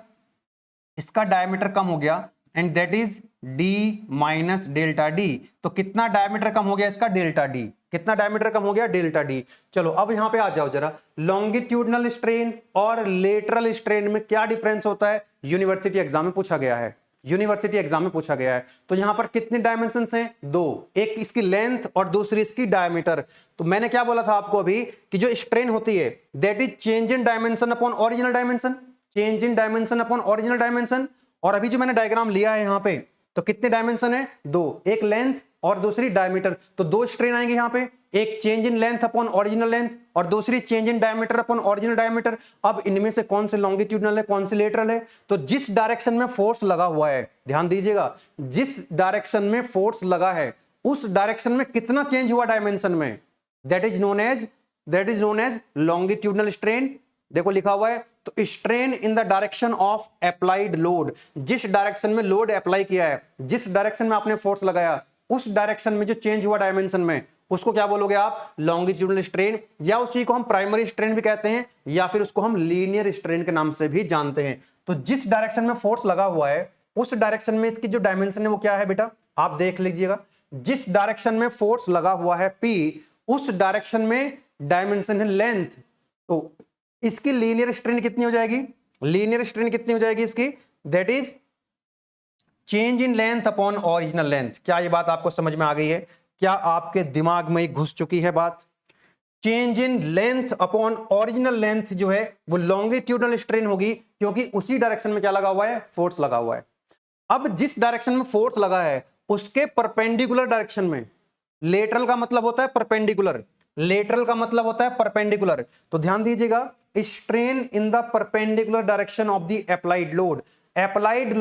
इसका डायमीटर कम हो गया, and that is D minus delta D। तो कितना डायमीटर कम हो गया इसका? Delta D। कितना डायमीटर कम हो गया? Delta D। चलो अब यहां पे आ जाओ जरा, लॉन्गिट्यूडनल स्ट्रेन और लेटरल स्ट्रेन में क्या डिफरेंस होता है? यूनिवर्सिटी एग्जाम में पूछा गया है, यूनिवर्सिटी एग्जाम में पूछा गया है। तो यहां पर कितने डायमेंशंस हैं? दो, एक इसकी लेंथ और दूसरी इसकी डायमीटर। तो मैंने क्या बोला था आपको अभी कि जो स्ट्रेन होती है that is change in dimension upon original dimension, change in dimension upon original dimension. और अभी जो मैंने डायग्राम लिया है यहां पे, तो कितने डायमेंशन है? दो, एक लेंथ और दूसरी डायमीटर। तो दो स्ट्रेन आएंगे यहां पे, एक change in length upon original length और दूसरी change in diameter upon original diameter. अब इनमें से कौन से लॉन्गिट्यूडनल है, कौन से लेटरल है? तो जिस डायरेक्शन में फोर्स लगा हुआ है, ध्यान दीजिएगा, जिस डायरेक्शन में फोर्स लगा है उस डायरेक्शन में कितना चेंज हुआ डायमेंशन में, that is known as longitudinal strain. देखो लिखा हुआ है, तो strain in the direction of applied load, जिस डायरेक्शन में लोड अप्लाई किया है, जिस डायरेक्शन में आपने फोर्स लगाया, उस डायरेक्शन में जो चेंज हुआ डायमेंशन में, उसको क्या बोलोगे आप? लॉन्गिट्यूडनल स्ट्रेन, या उसी को हम प्राइमरी स्ट्रेन भी कहते हैं, या फिर उसको हम लीनियर स्ट्रेन के नाम से भी जानते हैं। तो जिस डायरेक्शन में फोर्स लगा हुआ है उस डायरेक्शन में इसकी जो डायमेंशन है वो क्या है बेटा? आप देख लीजिएगा, जिस डायरेक्शन में फोर्स लगा हुआ है P, उस डायरेक्शन में डायमेंशन है लेंथ। तो इसकी लीनियर स्ट्रेन कितनी हो जाएगी? लीनियर स्ट्रेन कितनी हो जाएगी इसकी? That is change in length upon original length. क्या ये बात आपको समझ में आ गई है? क्या आपके दिमाग में घुस चुकी है बात? Change in length upon original length जो है वो लॉन्गिट्यूडनल स्ट्रेन होगी, क्योंकि उसी डायरेक्शन में क्या लगा हुआ है? फोर्स लगा हुआ है। अब जिस डायरेक्शन में फोर्स लगा है उसके परपेंडिकुलर डायरेक्शन में, लेटरल का मतलब होता है परपेंडिकुलर, लेटरल का मतलब होता है परपेंडिकुलर। तो ध्यान दीजिएगा, strain in the perpendicular direction of the applied load, applied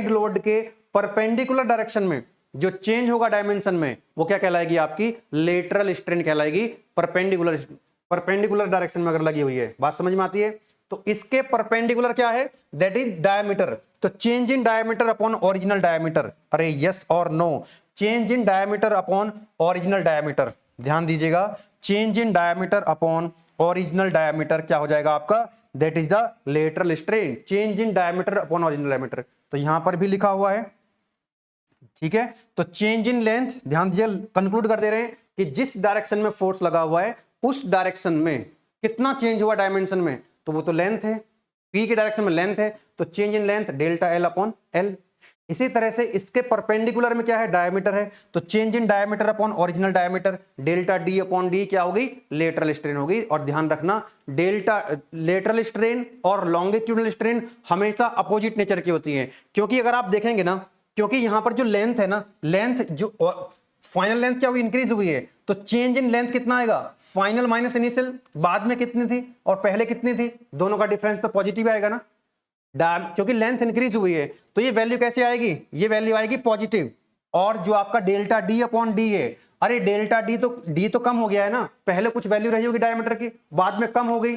load के परपेंडिकुलर डायरेक्शन में जो चेंज होगा डायमेंशन में, वो क्या कहलाएगी? आपकी लेटरल स्ट्रेन कहलाएगी। परपेंडिकुलर डायरेक्शन में अगर लगी हुई है, बात समझ में आती है? तो इसके परपेंडिकुलर क्या है? That is diameter. तो change in diameter upon original diameter. अरे यस और no? Change in diameter upon original diameter, ध्यान दीजिएगा, change in diameter upon original diameter क्या हो जाएगा आपका? That is the lateral strain, change in diameter upon original diameter. तो यहां पर भी लिखा हुआ है, ठीक है। तो चेंज इन लेंथ, ध्यान दीजिए, कंक्लूड कर दे रहे हैं कि जिस डायरेक्शन में फोर्स लगा हुआ है उस डायरेक्शन में कितना चेंज हुआ डायमेंशन में, तो वो तो लेंथ है, P के डायरेक्शन में लेंथ है, तो change in length delta L upon L। इसी तरह से इसके परपेंडिकुलर में क्या है? डायमीटर है, तो change in diameter upon original diameter, delta D upon D क्या होगी? लेटरल स्ट्रेन होगी। और ध्यान रखना, लेटरल स्ट्रेन और लॉन्गिट्यूडनल स्ट्रेन हमेशा अपोजिट नेचर की होती है, क्योंकि अगर आप देखेंगे ना, क्योंकि यहां पर जो लेंथ है ना, लेंथ जो फाइनल लेंथ क्या हुई, इंक्रीज हुई है, तो चेंज इन लेंथ कितना आएगा, फाइनल माइनस इनिशियल, बाद में कितनी थी और पहले कितनी थी, दोनों का डिफरेंस तो पॉजिटिव आएगा ना, क्योंकि लेंथ इंक्रीज हुई है, तो ये वैल्यू कैसे आएगी, ये वैल्यू आएगी पॉजिटिव। और जो आपका डेल्टा डी अपॉन डी है, अरे डेल्टा डी तो कम हो गया है ना, पहले कुछ वैल्यू रही होगी डायमीटर की, बाद में कम हो गई,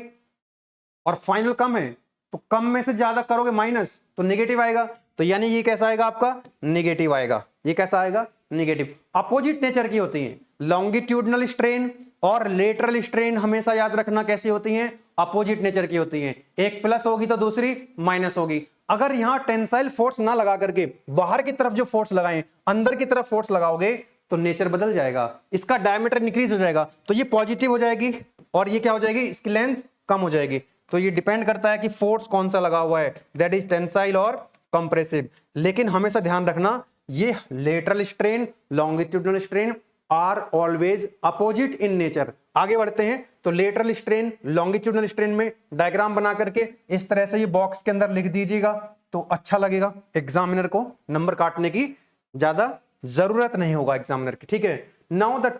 और फाइनल कम है, तो कम में से ज्यादा करोगे माइनस तो नेगेटिव आएगा, तो यानी ये कैसा आएगा आपका, नेगेटिव आएगा। ये कैसा आएगा, नेगेटिव। अपोजिट नेचर की होती है लॉन्गिट्यूडनल स्ट्रेन और लेटरल स्ट्रेन, हमेशा याद रखना कैसी होती हैं, अपोजिट नेचर की होती हैं, एक प्लस होगी तो दूसरी माइनस होगी। अगर यहां टेंसाइल फोर्स ना लगा करके बाहर की तरफ जो फोर्स लगाएं, अंदर की तरफ फोर्स लगाओगे तो नेचर बदल जाएगा, इसका डायमीटर इंक्रीज हो जाएगा, तो ये पॉजिटिव हो जाएगी और ये क्या हो जाएगी, इसकी लेंथ कम हो जाएगी। तो ये डिपेंड करता है कि फोर्स कौन सा लगा हुआ है, दैट इज टेंसाइल और कंप्रेसिव। लेकिन हमेशा ध्यान रखना ये lateral strain, longitudinal strain are always opposite in nature. आगे बढ़ते हैं, तो लेटरल स्ट्रेन, लॉन्गिट्यूडनल स्ट्रेन में डायग्राम बना करके इस तरह से ये बॉक्स के अंदर लिख दीजिएगा तो अच्छा लगेगा, एग्जामिनर को नंबर काटने की ज्यादा जरूरत नहीं होगा एग्जामिनर की, ठीक है। नाउ द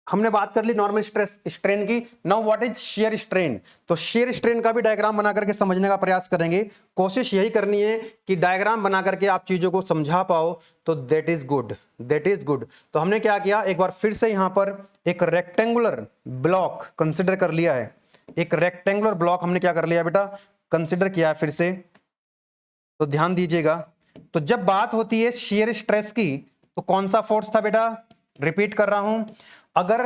हमने बात कर ली नॉर्मल स्ट्रेस स्ट्रेन की, now what is shear strain. तो शेयर स्ट्रेन का भी डायग्राम बना करके समझने का प्रयास करेंगे, कोशिश यही करनी है कि डायग्राम बना करके आप चीजों को समझा पाओ, तो that is good, that is good. तो हमने क्या किया, एक बार फिर से यहां पर एक रेक्टेंगुलर ब्लॉक कंसिडर कर लिया है, एक रेक्टेंगुलर ब्लॉक हमने क्या कर लिया बेटा, कंसिडर किया है फिर से, तो ध्यान दीजिएगा। तो जब बात होती है शेयर स्ट्रेस की, तो कौन सा फोर्स था बेटा, रिपीट कर रहा हूं, अगर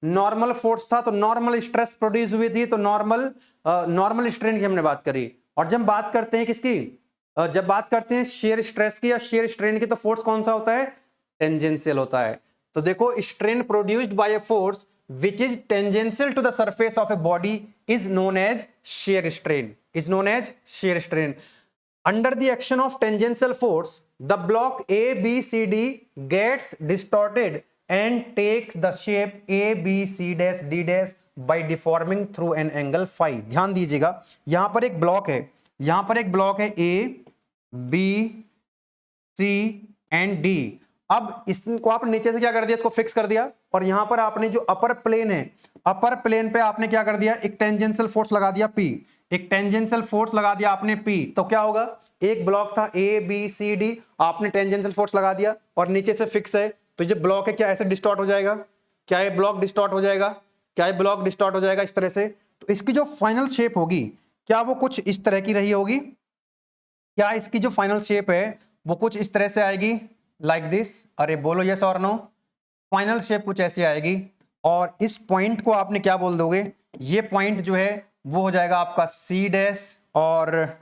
नॉर्मल फोर्स था तो नॉर्मल स्ट्रेस प्रोड्यूस हुई थी, तो नॉर्मल स्ट्रेन की हमने बात करी। और जब बात करते हैं किसकी, जब बात करते हैं शेयर स्ट्रेस की या शेयर स्ट्रेन की, तो फोर्स कौन सा होता है, टेंजेंशियल होता है। तो देखो, strain produced by a force which is tangential to the surface of a body is known as shear strain, is known as shear strain. Under the action of tangential force, the block ABCD gets distorted and takes the shape ABC dash D dash by deforming through an angle phi. ध्यान दीजिएगा, यहां पर एक ब्लॉक है, यहां पर एक ब्लॉक है A B C and D। अब इसको आप नीचे से क्या कर दिया, इसको फिक्स कर दिया, और यहां पर आपने जो अपर प्लेन है, अपर प्लेन पे आपने क्या कर दिया, एक टेंजेंशियल फोर्स लगा दिया P, एक टेंजेंशियल फोर्स लगा दिया आपने P, तो क्या होगा, एक ब्लॉक था A B C D, आपने टेंजेंशियल फोर्स लगा दिया और नीचे से फिक्स है, तो ये ब्लॉक है, क्या ऐसे डिस्टॉर्ट हो जाएगा, क्या ये ब्लॉक डिस्टॉर्ट हो जाएगा, क्या ये ब्लॉक डिस्टॉर्ट हो जाएगा इस तरह से। तो इसकी जो फाइनल शेप होगी, क्या वो कुछ इस तरह की रही होगी, क्या इसकी जो फाइनल शेप है वो कुछ इस तरह से आएगी, लाइक दिस। अरे बोलो यस और नो, फाइनल शेप कुछ ऐसी आएगी, और इस पॉइंट को आपने क्या बोल दोगे, ये पॉइंट जो है वो हो जाएगा आपका C डैश, और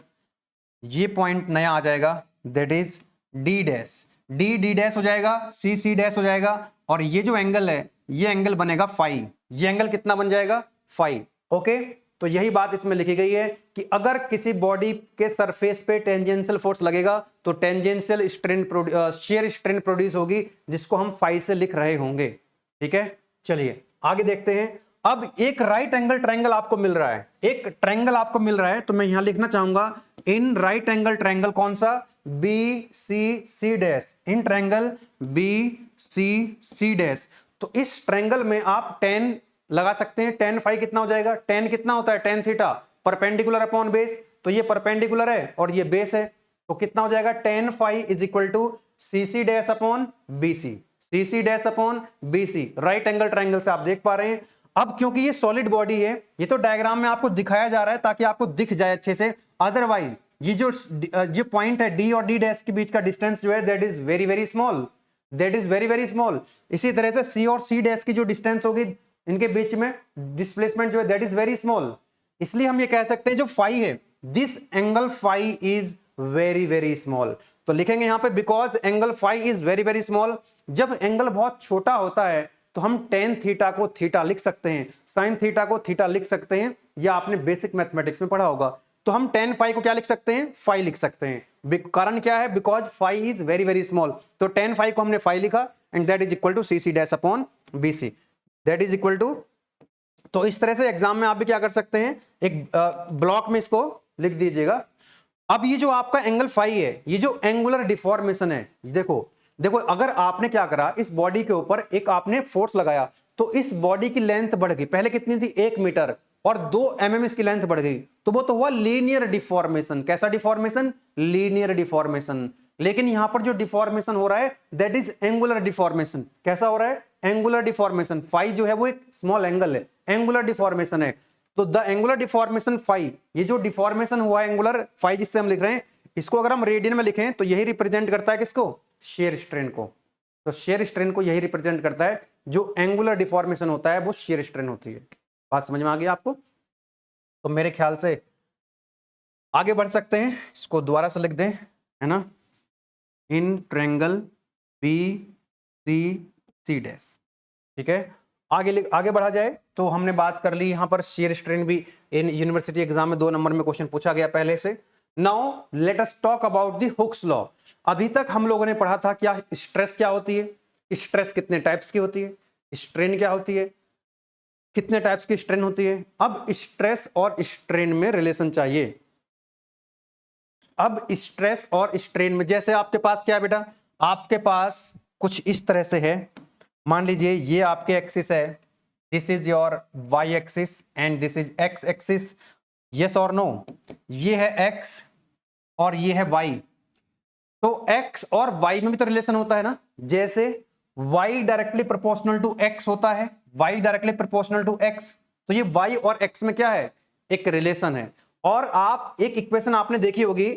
ये पॉइंट नया आ जाएगा that is D dash, D dash हो जाएगा, C डैश हो जाएगा, और ये जो एंगल है ये एंगल बनेगा फाई, ये एंगल कितना बन जाएगा, फाई। ओके, तो यही बात इसमें लिखी गई है कि अगर किसी बॉडी के सरफेस पे टेंजेंशियल फोर्स लगेगा तो tangential strain shear strain produce होगी, जिसको हम फाई से लिख रहे होंगे, ठीक है। चलिए आगे देखते हैं। अब एक राइट एंगल ट्रायंगल आपको मिल रहा है, एक ट्रायंगल आपको मिल रहा है, तो मैं यहां लिखना चाहूंगा इन राइट एंगल ट्रायंगल, कौन सा, BCC dash, in triangle BCC dash. तो इस ट्रायंगल में आप tan लगा सकते हैं, tan फाई कितना हो जाएगा, tan कितना होता है, tan theta, perpendicular upon base, तो ये परपेंडिकुलर है और ये बेस है, तो कितना हो जाएगा, tan phi is equal to CC dash upon BC, CC dash upon BC। Right angle triangle से आप देख पा रहे हैं। अब क्योंकि ये सॉलिड बॉडी है, ये तो डायग्राम में आपको दिखाया जा रहा है ताकि आपको दिख जाए अच्छे से, अदरवाइज ये जो पॉइंट है D और D डैश के बीच का डिस्टेंस जो है that is very very small, that is very very small. इसी तरह से C और C डैश की जो डिस्टेंस होगी इनके बीच में डिस्प्लेसमेंट जो है दैट इज वेरी स्मॉल, इसलिए हम ये कह सकते हैं जो फाई है, this angle phi is very very small. तो लिखेंगे यहां पे because angle phi is very very small. जब एंगल बहुत छोटा होता है तो हम tan थीटा को थीटा लिख सकते हैं, sin थीटा को थीटा लिख सकते हैं, या आपने बेसिक मैथमेटिक्स में पढ़ा होगा। तो हम tan फाई को क्या लिख सकते हैं, फाई लिख सकते हैं। कारण क्या है, because phi is very very small, तो tan फाई को हमने फाई लिखा and that is equal to CC dash upon BC, that is equal to. तो इस तरह से एग्जाम में आप भी क्या कर सकते हैं, एक ब्लॉक में इसको लिख दीजिएगा। अब ये जो आपका एंगल फाई है, ये जो एंगुलर डिफॉर्मेशन है, देखो देखो अगर आपने क्या करा, इस बॉडी के ऊपर एक आपने फोर्स लगाया तो इस बॉडी की लेंथ बढ़ गई, पहले कितनी थी 1 मीटर और 2 mm इसकी लेंथ बढ़ गई, तो वो तो हुआ लीनियर डिफॉर्मेशन। कैसा डिफॉर्मेशन? Linear deformation. लेकिन यहां पर जो डिफॉर्मेशन हो रहा है दैट इज एंगुलर डिफॉर्मेशन। कैसा हो रहा है? Angular deformation. फाई जो है वो एक स्मॉल एंगल है, एंगुलर डिफॉर्मेशन है। तो द एंगुलर डिफॉर्मेशन फाई, ये जो डिफॉर्मेशन हुआ है एंगुलर फाई जिससे हम लिख रहे हैं, इसको अगर हम रेडियन में लिखें तो यही रिप्रेजेंट करता है किसको? शेयर स्ट्रेन को। तो शेयर स्ट्रेन को यही रिप्रेजेंट करता है, जो एंगुलर डिफॉर्मेशन होता है वो शेयर स्ट्रेन होती है। बात समझ में आ गई आपको? तो मेरे ख्याल से आगे बढ़ सकते हैं, इसको दोबारा से लिख दें, है ना, in triangle B C C dash. ठीक है, आगे बढ़ा जाए तो हमने बात कर ली यहां पर शेयर स्ट्रेन भी इन यूनिवर्सिटी एग्जाम में 2 नंबर में क्वेश्चन पूछा गया पहले से। Now let us talk about the Hooke's law. अभी तक हम लोगों ने पढ़ा था क्या स्ट्रेस क्या होती है, स्ट्रेस कितने टाइप्स की होती है, स्ट्रेन क्या होती है, कितने टाइप्स की स्ट्रेन होती है। अब स्ट्रेस और स्ट्रेन में रिलेशन चाहिए। अब स्ट्रेस और स्ट्रेन में, जैसे आपके पास क्या है बेटा, आपके पास कुछ इस तरह से है, मान लीजिए ये आपके एक्सिस है, this is your y axis and this is x axis. Yes और नो? ये है एक्स और ये है वाई। तो एक्स और वाई में भी तो रिलेशन होता है ना, जैसे y directly proportional to x होता है, y directly proportional to x, तो ये वाई और एक्स में क्या है? एक रिलेशन है। और आप एक इक्वेशन आपने देखी होगी,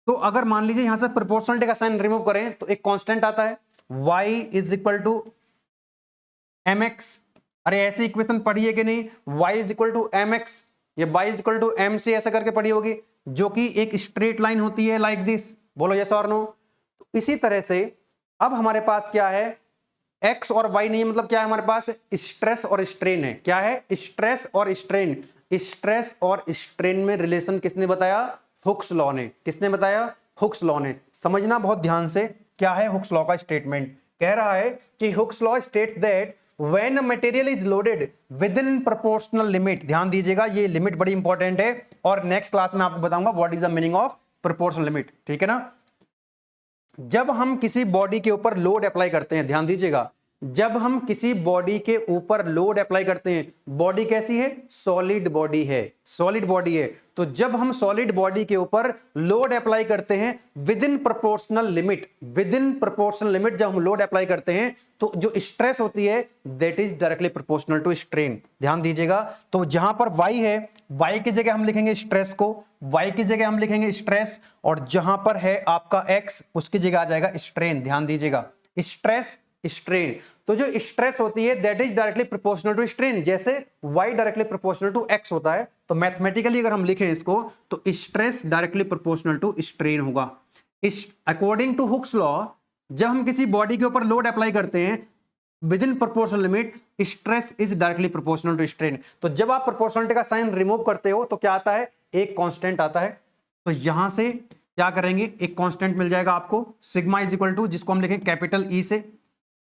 तो अगर मान लीजिए यहां से प्रोपोर्शनलिटी का साइन रिमूव करें तो एक कांस्टेंट आता है y is equal to m x. अरे ऐसी इक्वेशन पढ़ी है कि नहीं? y is equal to m x, ये y is equal to m c ऐसा करके पढ़ी होगी, जो कि एक स्ट्रेट लाइन होती है लाइक दिस। बोलो यस और नो? तो इसी तरह से अब हमारे पास क्या है, x और y नहीं है, मतलब क्या है हमारे पास? स्ट्रेस और स्ट्रेन है। क्या है? स्ट्रेस और स्ट्रेन। स्ट्रेस और स्ट्रेन में रिलेशन किसने बताया? हुक्स लॉ ने। किसने बताया? हुक्स लॉ ने। समझना बहुत ध्यान से, क्या है हुक्स लॉ का स्टेटमेंट? कह रहा है कि Hooke's law states that when a material is loaded with in proportional limit. ध्यान दीजिएगा, ये लिमिट बड़ी इंपॉर्टेंट है और नेक्स्ट क्लास में आपको बताऊंगा what is the meaning of proportional limit. ठीक है ना? जब हम किसी बॉडी के ऊपर लोड अप्लाई करते हैं, ध्यान दीजिएगा, जब हम किसी बॉडी के ऊपर लोड अप्लाई करते हैं, बॉडी कैसी है? सॉलिड बॉडी है, सॉलिड बॉडी है। तो जब हम सॉलिड बॉडी के ऊपर लोड अप्लाई करते हैं within proportional limit, with in proportional limit जब हम लोड अप्लाई करते हैं तो जो स्ट्रेस होती है that is directly proportional to strain. ध्यान दीजिएगा, तो जहां पर y है, y की जगह हम लिखेंगे स्ट्रेस को, y की जगह हम लिखेंगे स्ट्रेस, और जहां पर है आपका x उसकी जगह आ जाएगा स्ट्रेन। ध्यान दीजिएगा, स्ट्रेस स्ट्रेन। तो जो स्ट्रेस होती है that is directly proportional to strain, जैसे y directly proportional to x होता है। तो मैथमेटिकली अगर हम लिखें इसको तो stress directly proportional to strain होगा। इस अकॉर्डिंग टू हुक्स लॉ, जब हम किसी बॉडी के ऊपर लोड अप्लाई करते हैं within proportional limit, stress is directly proportional to strain. तो जब आप प्रोपोर्शनलिटी का साइन रिमूव करते हो तो क्या आता है? एक कांस्टेंट आता है। तो यहां से क्या करेंगे, एक कांस्टेंट मिल जाएगा आपको, सिग्मा इज इक्वल टू, जिसको हम लिखें कैपिटल ई से।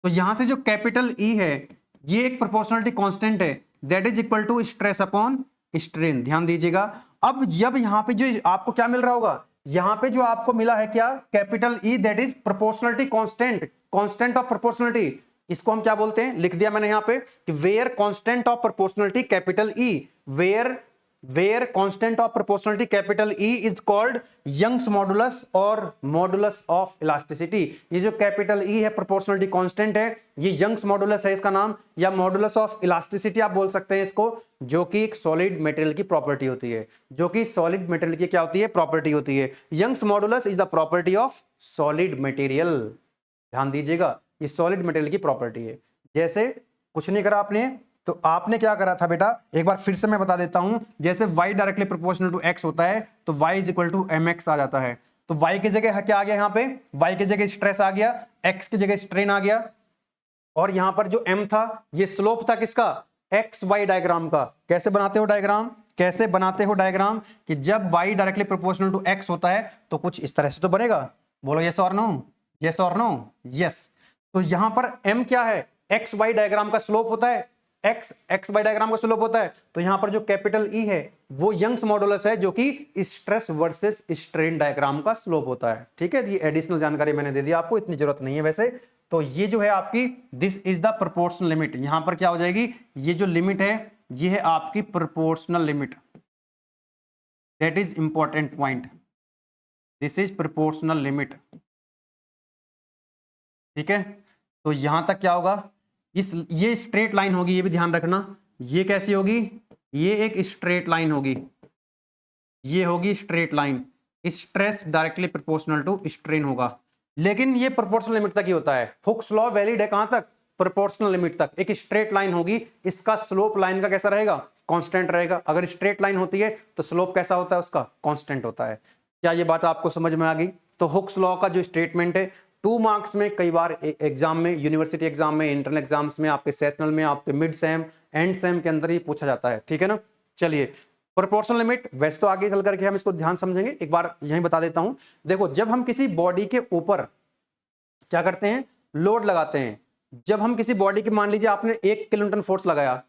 तो यहां से जो कैपिटल ई है ये एक प्रोपोर्शनलिटी कांस्टेंट है, that is equal to stress upon strain. ध्यान दीजिएगा, अब जब यहां पे जो आपको क्या मिल रहा होगा, यहां पे जो आपको मिला है क्या? Capital E, that is proportionality constant, constant of proportionality. इसको हम क्या बोलते हैं? लिख दिया मैंने यहां पे कि where constant of proportionality capital E, where constant of proportionality capital E is called Young's modulus और मॉडुलस ऑफ इलास्टिसिटी। ये जो कैपिटल ई है प्रोपोर्शनलिटी कांस्टेंट है, ये यंग्स मॉडुलस है इसका नाम, या मॉडुलस ऑफ इलास्टिसिटी आप बोल सकते हैं इसको, जो कि एक सॉलिड मटेरियल की प्रॉपर्टी होती है, जो कि सॉलिड मटेरियल की क्या होती है? प्रॉपर्टी होती है। Young's modulus is the property of solid material. ध्यान दीजिएगा, ये सॉलिड मटेरियल की प्रॉपर्टी है। जैसे कुछ नहीं करा आपने, तो आपने क्या करा था बेटा, एक बार फिर से मैं बता देता हूं, जैसे y directly proportional to x होता है तो y इज इक्वल टू mx आ जाता है। तो y की जगह क्या आ गया? यहां पे y की जगह स्ट्रेस आ गया, x की जगह स्ट्रेन आ गया, और यहां पर जो m था ये स्लोप था किसका? एक्स वाई डायग्राम का। कैसे बनाते हो डायग्राम? कैसे बनाते हो डायग्राम कि जब y directly proportional to x होता है तो कुछ इस तरह से तो बनेगा। बोलो यस और नो, यस और नो? यस। तो यहां पर m क्या है? एक्स वाई डायग्राम का स्लोप होता है, एक्स वाई डायग्राम का स्लोप होता है, तो यहां पर जो कैपिटल ई है वो यंग्स मॉडुलस है, जो कि स्ट्रेस वर्सेस स्ट्रेन डायग्राम का स्लोप होता है। ठीक है, ये एडिशनल जानकारी मैंने दे दी आपको, इतनी जरूरत नहीं है वैसे। तो ये जो है आपकी this is the proportional limit, यहां पर क्या हो जाएगी, ये जो लिमिट है ये है आपकी proportional limit, that is important point, this is proportional limit. ठीक है, तो यहां तक क्या होगा, ये स्ट्रेट लाइन होगी, ये भी ध्यान रखना, ये कैसी होगी, ये एक स्ट्रेट लाइन होगी, ये होगी straight line, stress directly proportional to strain होगा, लेकिन ये प्रोपोर्शनल लिमिट तक ही होता है। हुक्स लॉ वैलिड है कहां तक, प्रोपोर्शनल लिमिट तक। एक स्ट्रेट लाइन होगी, इसका स्लोप लाइन का कैसा रहेगा, कांस्टेंट रहेगा। अगर स्ट्रेट लाइन होती है तो स्लोप कैसा होता है, उसका कांस्टेंट होता है। क्या ये बात आपको समझ में आ गई? तो हुक्स लॉ का जो स्टेटमेंट है 2 मार्क्स में, कई बार एग्जाम में, यूनिवर्सिटी एग्जाम में, इंटरनल एग्जाम्स में, आपके सेशनल में, आपके मिड सेम, एंड सेम के अंदर ही पूछा जाता है। ठीक है ना, चलिए प्रोपोर्शनल लिमिट, वैसे तो आगे चल करके हम इसको ध्यान समझेंगे, एक बार यहीं बता देता हूं। देखो, जब हम किसी बॉडी के ऊपर क्या करते हैं, लोड लगाते हैं, जब हम किसी बॉडी की, मान लीजिए आपने 1 किलोन्यूटन फोर्स लगाया,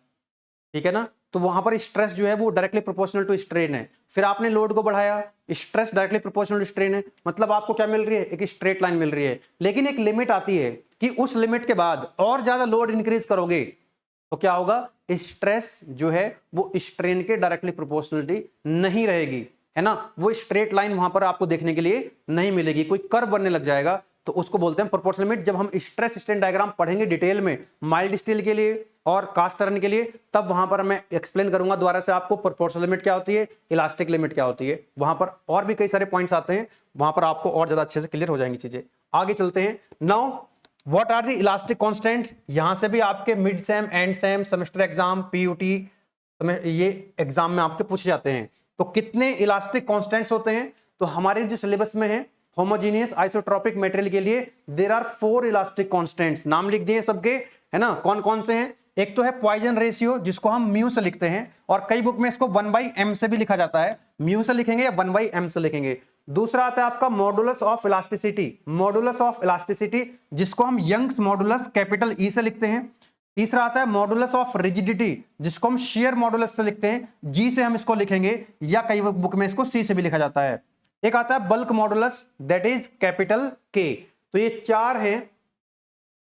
ठीक है ना, तो वहां पर स्ट्रेस जो है वो डायरेक्टली प्रोपोर्शनल टू स्ट्रेन है। फिर आपने लोड को बढ़ाया, stress directly proportional to strain है, मतलब आपको क्या मिल रही है, एक स्ट्रेट लाइन मिल रही है। लेकिन एक लिमिट आती है कि उस लिमिट के बाद और ज्यादा लोड इंक्रीज करोगे तो क्या होगा, स्ट्रेस जो है वो स्ट्रेन के डायरेक्टली प्रोपोर्शनलिटी नहीं रहेगी, है ना, वो स्ट्रेट लाइन वहां पर आपको देखने के लिए नहीं मिलेगी, कोई कर्व बनने लग जाएगा, तो उसको बोलते हैं प्रोपोर्शनल लिमिट। जब हम स्ट्रेस स्ट्रेन डायग्राम पढ़ेंगे डिटेल में, माइल्ड स्टील के लिए और कास्ट आयरन के लिए, तब वहां पर मैं एक्सप्लेन करूंगा दोबारा से आपको प्रोपोर्शनल लिमिट क्या होती है, इलास्टिक लिमिट क्या होती है, वहां पर और भी कई सारे पॉइंट्स आते हैं, वहां पर आपको और ज्यादा अच्छे से क्लियर हो जाएंगी चीजें। आगे चलते हैं। Now what are the elastic constant, यहां से भी आपके mid sem, and sem, semester exam, PUT, ये एग्जाम में आपके पूछे जाते हैं। तो कितने इलास्टिक कांस्टेंट्स होते हैं, तो हमारे जो सिलेबस में है होमोजेनियस आइसोट्रोपिक मटेरियल के लिए देयर आर 4 इलास्टिक कांस्टेंट्स, नाम लिख दिए सबके, है ना, कौन कौन से हैं। एक तो है पॉइजन रेशियो, जिसको हम म्यू से लिखते हैं, और कई बुक में इसको 1/m से भी लिखा जाता है, म्यू से लिखेंगे या 1/m से लिखेंगे। दूसरा आता है आपका modulus of elasticity, modulus of elasticity, जिसको हम यंग्स मॉडुलस कैपिटल ई से लिखते हैं। तीसरा आता है मॉडुलस ऑफ रिजिडिटी, जिसको हम शेयर मॉडुलस से लिखते हैं, जी से हम इसको लिखेंगे, या कई बुक में इसको सी से भी लिखा जाता है। एक आता है bulk modulus, that is capital के। तो ये 4 हैं,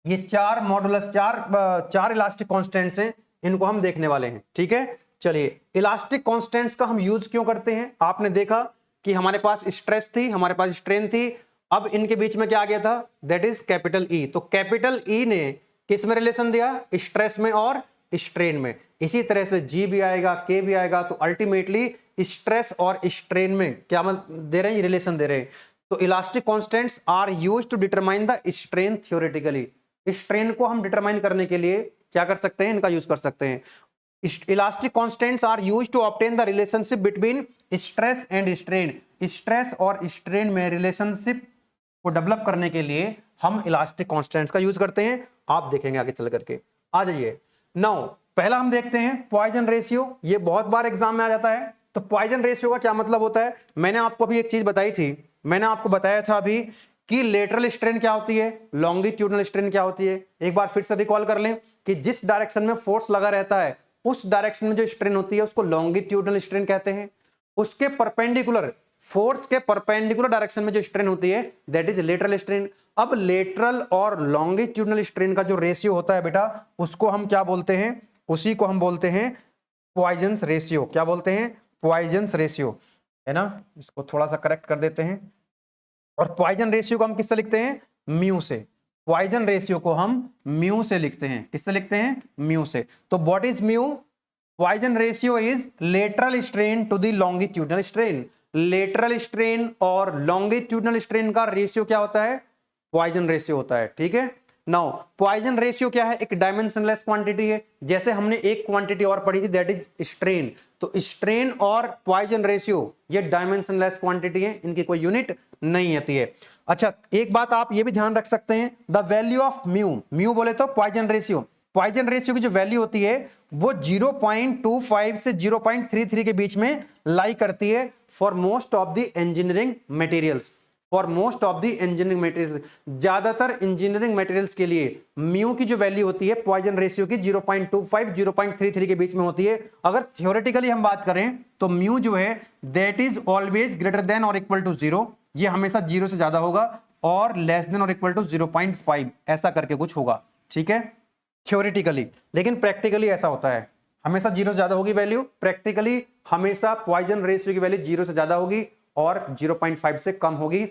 ये 4 मॉडुलस, चार इलास्टिक कांस्टेंट्स हैं, इनको हम देखने वाले हैं। ठीक है, चलिए इलास्टिक कांस्टेंट्स का हम यूज क्यों करते हैं, आपने देखा कि हमारे पास स्ट्रेस थी, हमारे पास स्ट्रेन थी, अब इनके बीच में क्या आ गया था, दैट इज कैपिटल ई। तो कैपिटल ई ने किस में रिलेशन दिया, स्ट्रेस में और स्ट्रेन में। इसी तरह से जी भी आएगा, के भी आएगा, तो अल्टीमेटली स्ट्रेस और स्ट्रेन में क्या दे रहे हैं, रिलेशन दे रहे हैं। तो elastic constants are used to determine the strain theoretically, strain को हम डिटरमाइन करने के लिए क्या कर सकते हैं, इनका यूज कर सकते हैं। Elastic constants are used to obtain the relationship between stress and strain, stress और स्ट्रेन में रिलेशनशिप को डेवलप करने के लिए हम इलास्टिक कांस्टेंट्स का यूज करते हैं, आप देखेंगे आगे चल करके। आ जाइए, नाउ पहला हम देखते हैं पॉइजन रेशियो, ये बहुत बार एग्जाम में आ जाता है। तो पॉइजन रेशियो का क्या मतलब होता है, मैंने आपको अभी एक चीज बताई थी, मैंने आपको बताया था अभी कि लेटरल स्ट्रेन क्या होती है, लॉन्गिट्यूडनल स्ट्रेन क्या होती है। एक बार फिर से रिकॉल कर लें कि जिस डायरेक्शन में फोर्स लगा रहता है उस डायरेक्शन में जो स्ट्रेन होती है उसको लॉन्गिट्यूडनल स्ट्रेन कहते हैं। उसके परपेंडिकुलर, फोर्स के परपेंडिकुलर डायरेक्शन में जो स्ट्रेन होती है दैट इज लेटरल स्ट्रेन। अब लेटरल और लॉन्गिट्यूडनल स्ट्रेन का जो रेशियो होता है बेटा, उसको हम क्या बोलते हैं, उसी को हम बोलते हैं पॉइजन्स रेशियो। क्या बोलते हैं, पॉइजन्स रेशियो, है ना। इसको थोड़ा सा करेक्ट कर देते हैं। और पॉइजन रेशियो को हम किससे लिखते हैं, म्यू से। पॉइजन रेशियो को हम म्यू से लिखते हैं, किससे लिखते हैं, म्यू से। तो what is mu, Poisson ratio is lateral strain to the longitudinal strain. Lateral strain और लॉन्गिट्यूडनल स्ट्रेन का रेशियो क्या होता है, पॉइजन रेशियो होता है। ठीक है, नाउ पॉइजन रेशियो क्या है, एक डायमेंशनलेस क्वांटिटी है। जैसे हमने एक क्वांटिटी और पढ़ी थी दैट इज स्ट्रेन, तो स्ट्रेन और पॉइजन रेशियो ये डायमेंशनलेस क्वांटिटी है, इनकी कोई यूनिट नहीं आती है। अच्छा, एक बात आप ये भी ध्यान रख सकते हैं, the value of mu, mu बोले तो पॉइजन रेशियो, पॉइजन रेशियो की जो वैल्यू होती है वो 0.25 से 0.33 के बीच में लाई करती है for most of the engineering materials. For most of the engineering materials, ज्यादातर इंजीनियरिंग मटेरियल्स के लिए म्यू की जो वैल्यू होती है पॉइजन रेशियो की 0.25 0.33 के बीच में होती है। अगर थ्योरेटिकली हम बात करें तो म्यू जो है that is always greater than और इक्वल टू 0, ये हमेशा 0 से ज्यादा होगा, और लेस देन और इक्वल टू 0.5 ऐसा करके कुछ होगा, ठीक है, थ्योरेटिकली। लेकिन प्रैक्टिकली ऐसा होता है, हमेशा 0 से ज्यादा होगी वैल्यू, प्रैक्टिकली हमेशा पॉइजन रेशियो की वैल्यू 0 से ज्यादा होगी और 0.5 से कम होगी।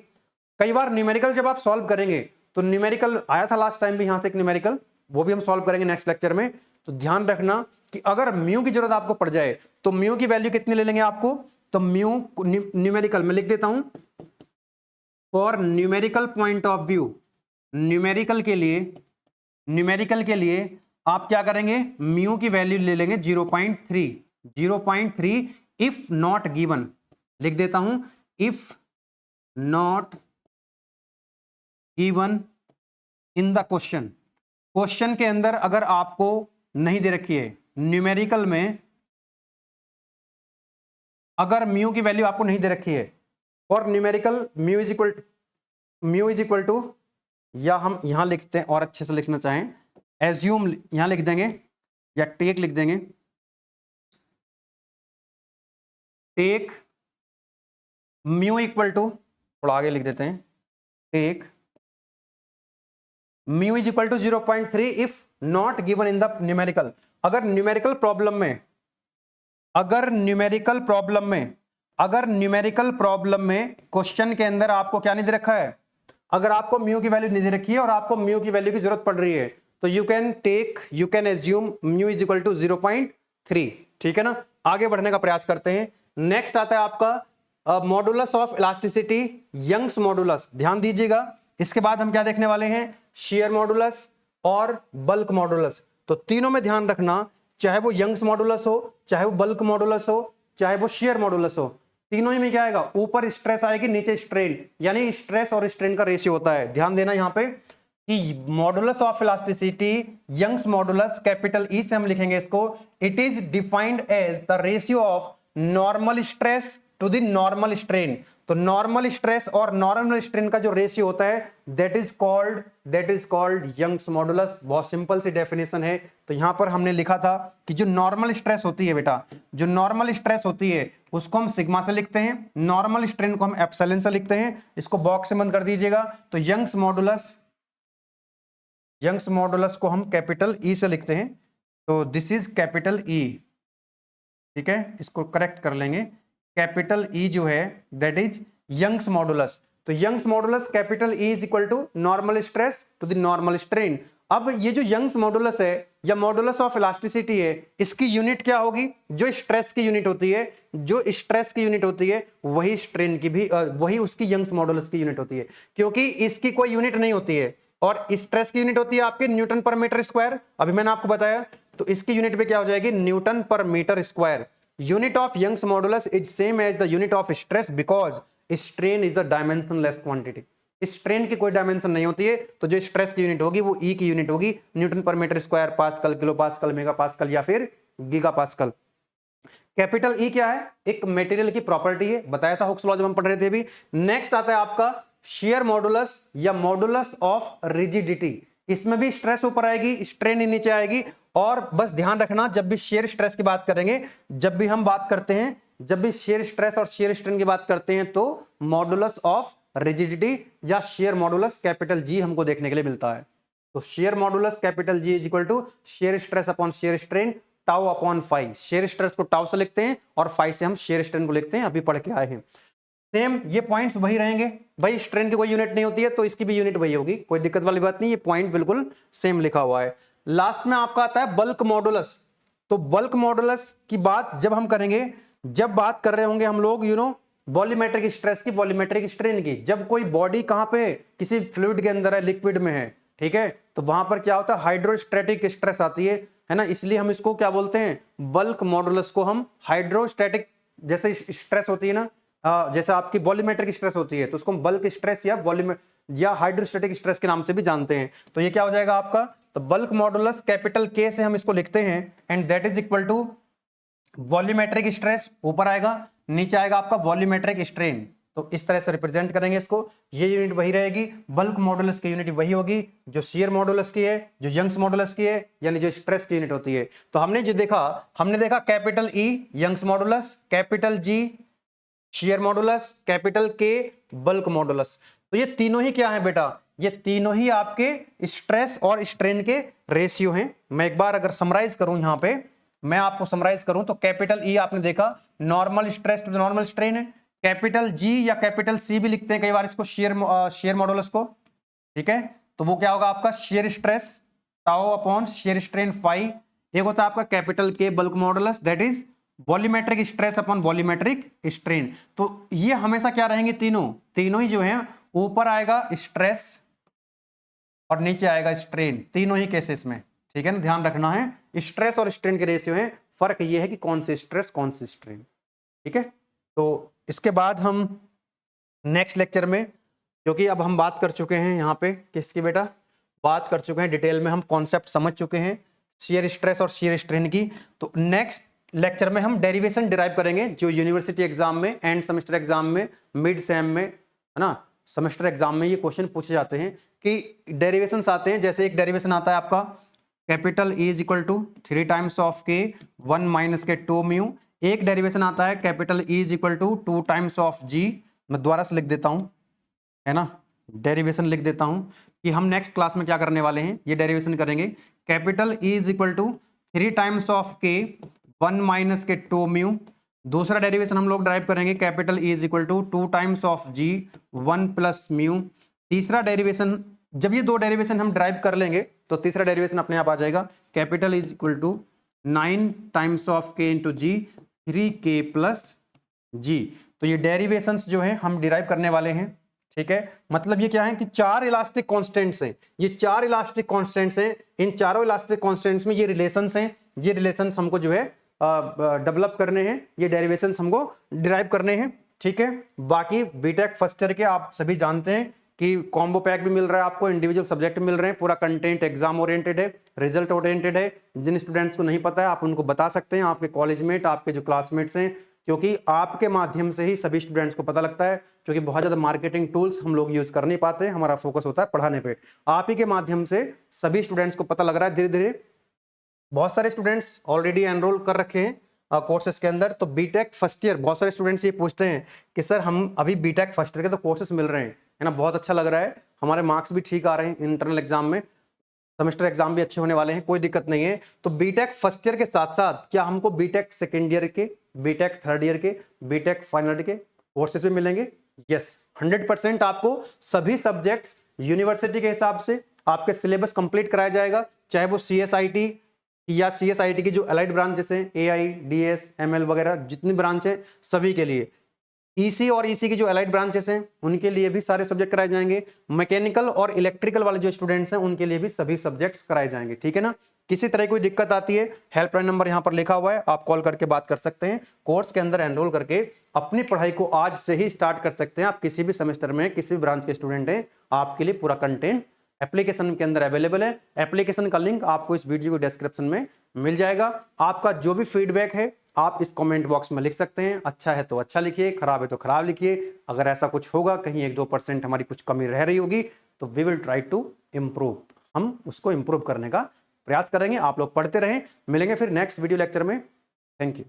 कई बार न्यूमेरिकल जब आप सॉल्व करेंगे तो न्यूमेरिकल आया था लास्ट टाइम भी यहां से एक न्यूमेरिकल, वो भी हम सॉल्व करेंगे नेक्स्ट लेक्चर में। तो ध्यान रखना कि अगर म्यू की जरूरत आपको पड़ जाए तो म्यू की वैल्यू कितनी ले लेंगे आपको, तो म्यू न्यूमेरिकल में लिख देता हूं, for numerical point of view, numerical के लिए आप क्या करेंगे, म्यू की वैल्यू ले लेंगे 0.3 इफ नॉट गिवन, लिख देता हूं if not given in the question, question के अंदर अगर आपको नहीं दे रखी है, न्यूमेरिकल में अगर म्यू की वैल्यू आपको नहीं दे रखी है, और numerical mu is equal to, या हम यहां लिखते हैं और अच्छे से लिखना चाहें, एज्यूम यहां लिख देंगे या टेक लिख देंगे, टेक म्यू इक्वल टू, थोड़ा आगे लिख देते हैं, take mu is equal to 0.3 if not given in the numerical. अगर न्यूमेरिकल प्रॉब्लम में क्वेश्चन के अंदर आपको क्या नहीं दे रखा है, अगर आपको म्यू की वैल्यू नहीं दे रखी है और आपको म्यू की वैल्यू की जरूरत पड़ रही है, तो you can assume mu is equal to 0.3, ठीक है ना। आगे बढ़ने का प्रयास करते हैं। नेक्स्ट आता है आपका modulus of elasticity, Young's modulus, ध्यान दीजिएगा। इसके बाद हम क्या देखने वाले हैं, शेयर मॉडुलस और बल्क मॉडुलस। तो तीनों में ध्यान रखना, चाहे वो यंग्स मॉडुलस हो, चाहे वो बल्क मॉडुलस हो, चाहे वो शेयर मॉडुलस हो, तीनों ही में क्या आएगा, ऊपर स्ट्रेस आएगी, नीचे स्ट्रेन, यानी स्ट्रेस और स्ट्रेन का रेशियो होता है। ध्यान देना यहां पे कि modulus of elasticity, Young's modulus, capital E से हम लिखेंगे इसको, it is defined as the ratio of normal stress to the normal strain. तो नॉर्मल स्ट्रेस और नॉर्मल स्ट्रेन का जो रेशियो होता है that is called Young's modulus. बहुत सिंपल सी डेफिनेशन है। तो यहां पर हमने लिखा था कि जो नॉर्मल स्ट्रेस होती है बेटा, जो नॉर्मल स्ट्रेस होती है उसको हम सिग्मा से लिखते हैं, नॉर्मल स्ट्रेन को हम एप्सिलॉन से लिखते हैं। इसको बॉक्स से बंद कर दीजिएगा। तो यंग्स मॉडुलस को हम कैपिटल ई से लिखते हैं। तो दिस इज कैपिटल ई, ठीक है, इसको करेक्ट कर लेंगे। कैपिटल ई जो है दैट इज यंग्स मॉडुलस। तो Young's modulus capital E is equal to normal stress to the normal strain. अब ये जो यंग्स मॉडुलस है या मॉडुलस ऑफ इलास्टिसिटी है, इसकी यूनिट क्या होगी, जो स्ट्रेस की यूनिट होती है, जो स्ट्रेस की यूनिट होती है वही स्ट्रेन की भी वही उसकी यंग्स मॉडुलस की यूनिट होती है, क्योंकि इसकी कोई यूनिट नहीं होती है। और स्ट्रेस की यूनिट होती है आपके न्यूटन पर मीटर स्क्वायर, अभी मैंने आपको बताया। तो इसकी यूनिट पे क्या हो जाएगी, newton per metre square. Unit of Young's modulus is same as the unit of stress because strain is the dimensionless quantity. Strain की कोई डायमेंशन नहीं होती है, तो जो स्ट्रेस की यूनिट होगी वो ई की यूनिट होगी, newton per metre square, pascal, kilo pascal, mega pascal या फिर गीगा पास्कल। कैपिटल ई क्या है, एक मटेरियल की प्रॉपर्टी है, बताया था हुक्स लॉ जब हम पढ़ रहे थे अभी। नेक्स्ट आता है आपका शेयर मॉडुलस या मॉडुलस ऑफ रिजिडिटी। इसमें भी स्ट्रेस ऊपर आएगी, स्ट्रेन नीचे आएगी। और बस ध्यान रखना, जब भी शेयर स्ट्रेस की बात करेंगे, जब भी हम बात करते हैं, जब भी शेयर स्ट्रेस और शेयर स्ट्रेन की बात करते हैं, तो मॉडुलस ऑफ रिजिडिटी या शेयर मॉडुलस कैपिटल जी हमको देखने के लिए मिलता है। तो shear modulus capital G is equal to shear stress upon shear strain, tau upon phi. Shear stress को टाउ से लिखते हैं और फाई से हम शेयर स्ट्रेन को लिखते हैं, अभी पढ़ के आए हैं। सेम ये पॉइंट्स वही रहेंगे भाई, स्ट्रेन की कोई यूनिट नहीं होती है तो इसकी भी यूनिट वही होगी, कोई दिक्कत वाली बात नहीं, ये पॉइंट बिल्कुल सेम लिखा हुआ है। लास्ट में आपका आता है बल्क मॉडुलस। तो बल्क मॉडुलस की बात जब हम करेंगे, जब बात कर रहे होंगे हम लोग वॉल्यूमेट्रिक स्ट्रेस की, वॉल्यूमेट्रिक स्ट्रेन की, जब कोई बॉडी कहां पे है, किसी फ्लूइड के अंदर है, लिक्विड में है, ठीक है, तो वहां पर क्या होता है, हाइड्रोस्टैटिक स्ट्रेस आती है ना, इसलिए हम इसको क्या बोलते हैं, बल्क मॉडुलस को हम हाइड्रोस्टैटिक, जैसे स्ट्रेस होती है ना, जैसे आपकी वॉल्यूमेट्रिक स्ट्रेस होती है तो उसको हम बल्क स्ट्रेस या या हाइड्रोस्टैटिक स्ट्रेस के नाम से भी जानते हैं। तो ये क्या हो जाएगा आपका, तो बल्क मॉडुलस कैपिटल के से हम इसको लिखते हैं, and that is equal to volumetric stress ऊपर आएगा, नीचे आएगा आपका वॉल्यूमेट्रिक स्ट्रेन। तो इस तरह से रिप्रेजेंट करेंगे इसको। ये यूनिट वही रहेगी, बल्क मॉडुलस की यूनिट वही होगी जो शियर मॉडुलस की है, जो यंग्स मॉडुलस की है, यानी जो स्ट्रेस की यूनिट होती है। तो हमने देखा capital E Young's modulus, capital G shear modulus, capital K bulk modulus. तो ये तीनों ही क्या है बेटा, ये तीनों ही आपके स्ट्रेस और स्ट्रेन के रेशियो हैं। मैं एक बार अगर समराइज करूं, यहां पे मैं आपको समराइज करूं तो कैपिटल ई आपने देखा normal stress to the normal strain है, कैपिटल जी या कैपिटल सी भी लिखते हैं कई बार इसको, शेयर मॉडुलस को, ठीक है। तो वो क्या होगा आपका shear stress tau upon shear strain phi. एक होता है आपका capital K bulk modulus, that is volumetric stress upon volumetric strain. तो ये हमेशा क्या रहेंगे, तीनों ही जो है ऊपर आएगा स्ट्रेस और नीचे आएगा स्ट्रेन, तीनों ही केसेस में, ठीक है ना। ध्यान रखना है स्ट्रेस और स्ट्रेन के रेशियो है, फर्क ये है कि कौन से स्ट्रेस कौन से स्ट्रेन, ठीक है। तो इसके बाद हम नेक्स्ट लेक्चर में, क्योंकि अब हम बात कर चुके हैं यहाँ पे किसकी बेटा, बात कर चुके हैं डिटेल में, हम कॉन्सेप्ट समझ चुके हैं शियर स्ट्रेस और शियर स्ट्रेन की। तो नेक्स्ट लेक्चर में हम डेरिवेशन डिराइव करेंगे जो यूनिवर्सिटी एग्जाम में, एंड सेमेस्टर एग्जाम में, मिड सेम में, है ना, सेमेस्टर एग्जाम में ये क्वेश्चन पूछे जाते हैं कि डेरिवेशंस आते हैं। जैसे एक डेरिवेशन आता है आपका capital E is equal to 3 times of K 1 minus के 2 म्यू। एक डेरिवेशन आता है capital E is equal to 2 times of G. मैं दोबारा से लिख देता हूं, है ना, डेरिवेशन लिख देता हूं कि हम नेक्स्ट क्लास में क्या करने वाले हैं, ये डेरिवेशन करेंगे। Capital E is equal to 3 times of K 1 minus के 2 म्यू। दूसरा डेरिवेशन हम लोग ड्राइव करेंगे capital E is equal to 2 times of G 1 plus mu. तीसरा डेरिवेशन, जब ये दो डेरिवेशन हम ड्राइव कर लेंगे तो तीसरा डेरिवेशन अपने आप आ जाएगा capital is equal to 9 times of K into G 3k plus G. तो ये डेरिवेशंस जो है हम डिराइव करने वाले हैं, ठीक है। मतलब ये क्या है कि 4 इलास्टिक कांस्टेंट्स हैं, ये 4 इलास्टिक कांस्टेंट्स हैं, इन चारों इलास्टिक कांस्टेंट्स में ये रिलेशंस हैं, ये रिलेशंस हमको जो है डेवलप करने हैं, ये डेरिवेशंस हमको डिराइव करने हैं, ठीक है। बाकी बीटेक फर्स्ट ईयर के आप सभी जानते हैं कि कॉम्बो पैक भी मिल रहा है आपको, इंडिविजुअल सब्जेक्ट मिल रहे हैं, पूरा कंटेंट एग्जाम ओरिएंटेड है, रिजल्ट ओरिएंटेड है। जिन स्टूडेंट्स को नहीं पता है आप उनको बता सकते हैं, आपके कॉलेजमेट, आपके जो क्लासमेट्स हैं, क्योंकि आपके माध्यम से ही सभी स्टूडेंट्स को पता लगता है, क्योंकि बहुत ज्यादा मार्केटिंग टूल्स हम लोग यूज कर नहीं पाते, हमारा फोकस होता है पढ़ाने पे। आप ही के माध्यम से सभी स्टूडेंट्स को पता लग रहा है धीरे धीरे। बहुत सारे स्टूडेंट्स ऑलरेडी एनरोल कर रखे हैं कोर्सेज के अंदर। तो बीटेक फर्स्ट ईयर, बहुत सारे स्टूडेंट्स ये पूछते हैं कि सर हम अभी बीटेक फर्स्ट ईयर के तो कोर्सेज मिल रहे हैं, है ना, बहुत अच्छा लग रहा है, हमारे मार्क्स भी ठीक आ रहे हैं इंटरनल एग्जाम में, सेमेस्टर एग्जाम भी अच्छे होने वाले हैं, कोई दिक्कत नहीं है। तो बीटेक फर्स्ट ईयर के साथ साथ क्या हमको बीटेक सेकेंड ईयर के, बीटेक थर्ड ईयर के, बीटेक फाइनल ईयर के कोर्सेज भी मिलेंगे? यस, 100% आपको सभी सब्जेक्ट्स यूनिवर्सिटी के हिसाब से आपके सिलेबस कंप्लीट कराया जाएगा, चाहे वो CSIT या CSIT की जो अलाइड ब्रांचेस हैं, AI, DS, ML वगैरह जितनी ब्रांच है सभी के लिए। EC और EC की जो अलाइड ब्रांचेस हैं उनके लिए भी सारे सब्जेक्ट कराए जाएंगे। मैकेनिकल और इलेक्ट्रिकल वाले जो स्टूडेंट्स हैं उनके लिए भी सभी सब्जेक्ट्स कराए जाएंगे, ठीक है ना। किसी तरह कोई दिक्कत आती है, हेल्पलाइन नंबर यहाँ पर लिखा हुआ है, आप कॉल करके बात कर सकते हैं। कोर्स के अंदर एनरोल करके अपनी पढ़ाई को आज से ही स्टार्ट कर सकते हैं। आप किसी भी सेमेस्टर में किसी भी ब्रांच के स्टूडेंट हैं, आपके लिए पूरा कंटेंट एप्लीकेशन के अंदर अवेलेबल है। एप्लीकेशन का लिंक आपको इस वीडियो के डिस्क्रिप्शन में मिल जाएगा। आपका जो भी फीडबैक है आप इस कमेंट बॉक्स में लिख सकते हैं, अच्छा है तो अच्छा लिखिए, खराब है तो खराब लिखिए। अगर ऐसा कुछ होगा, कहीं 1-2% हमारी कुछ कमी रह रही होगी, तो we will try to improve, हम उसको इम्प्रूव करने का प्रयास करेंगे। आप लोग पढ़ते रहें, मिलेंगे फिर नेक्स्ट वीडियो लेक्चर में। Thank you.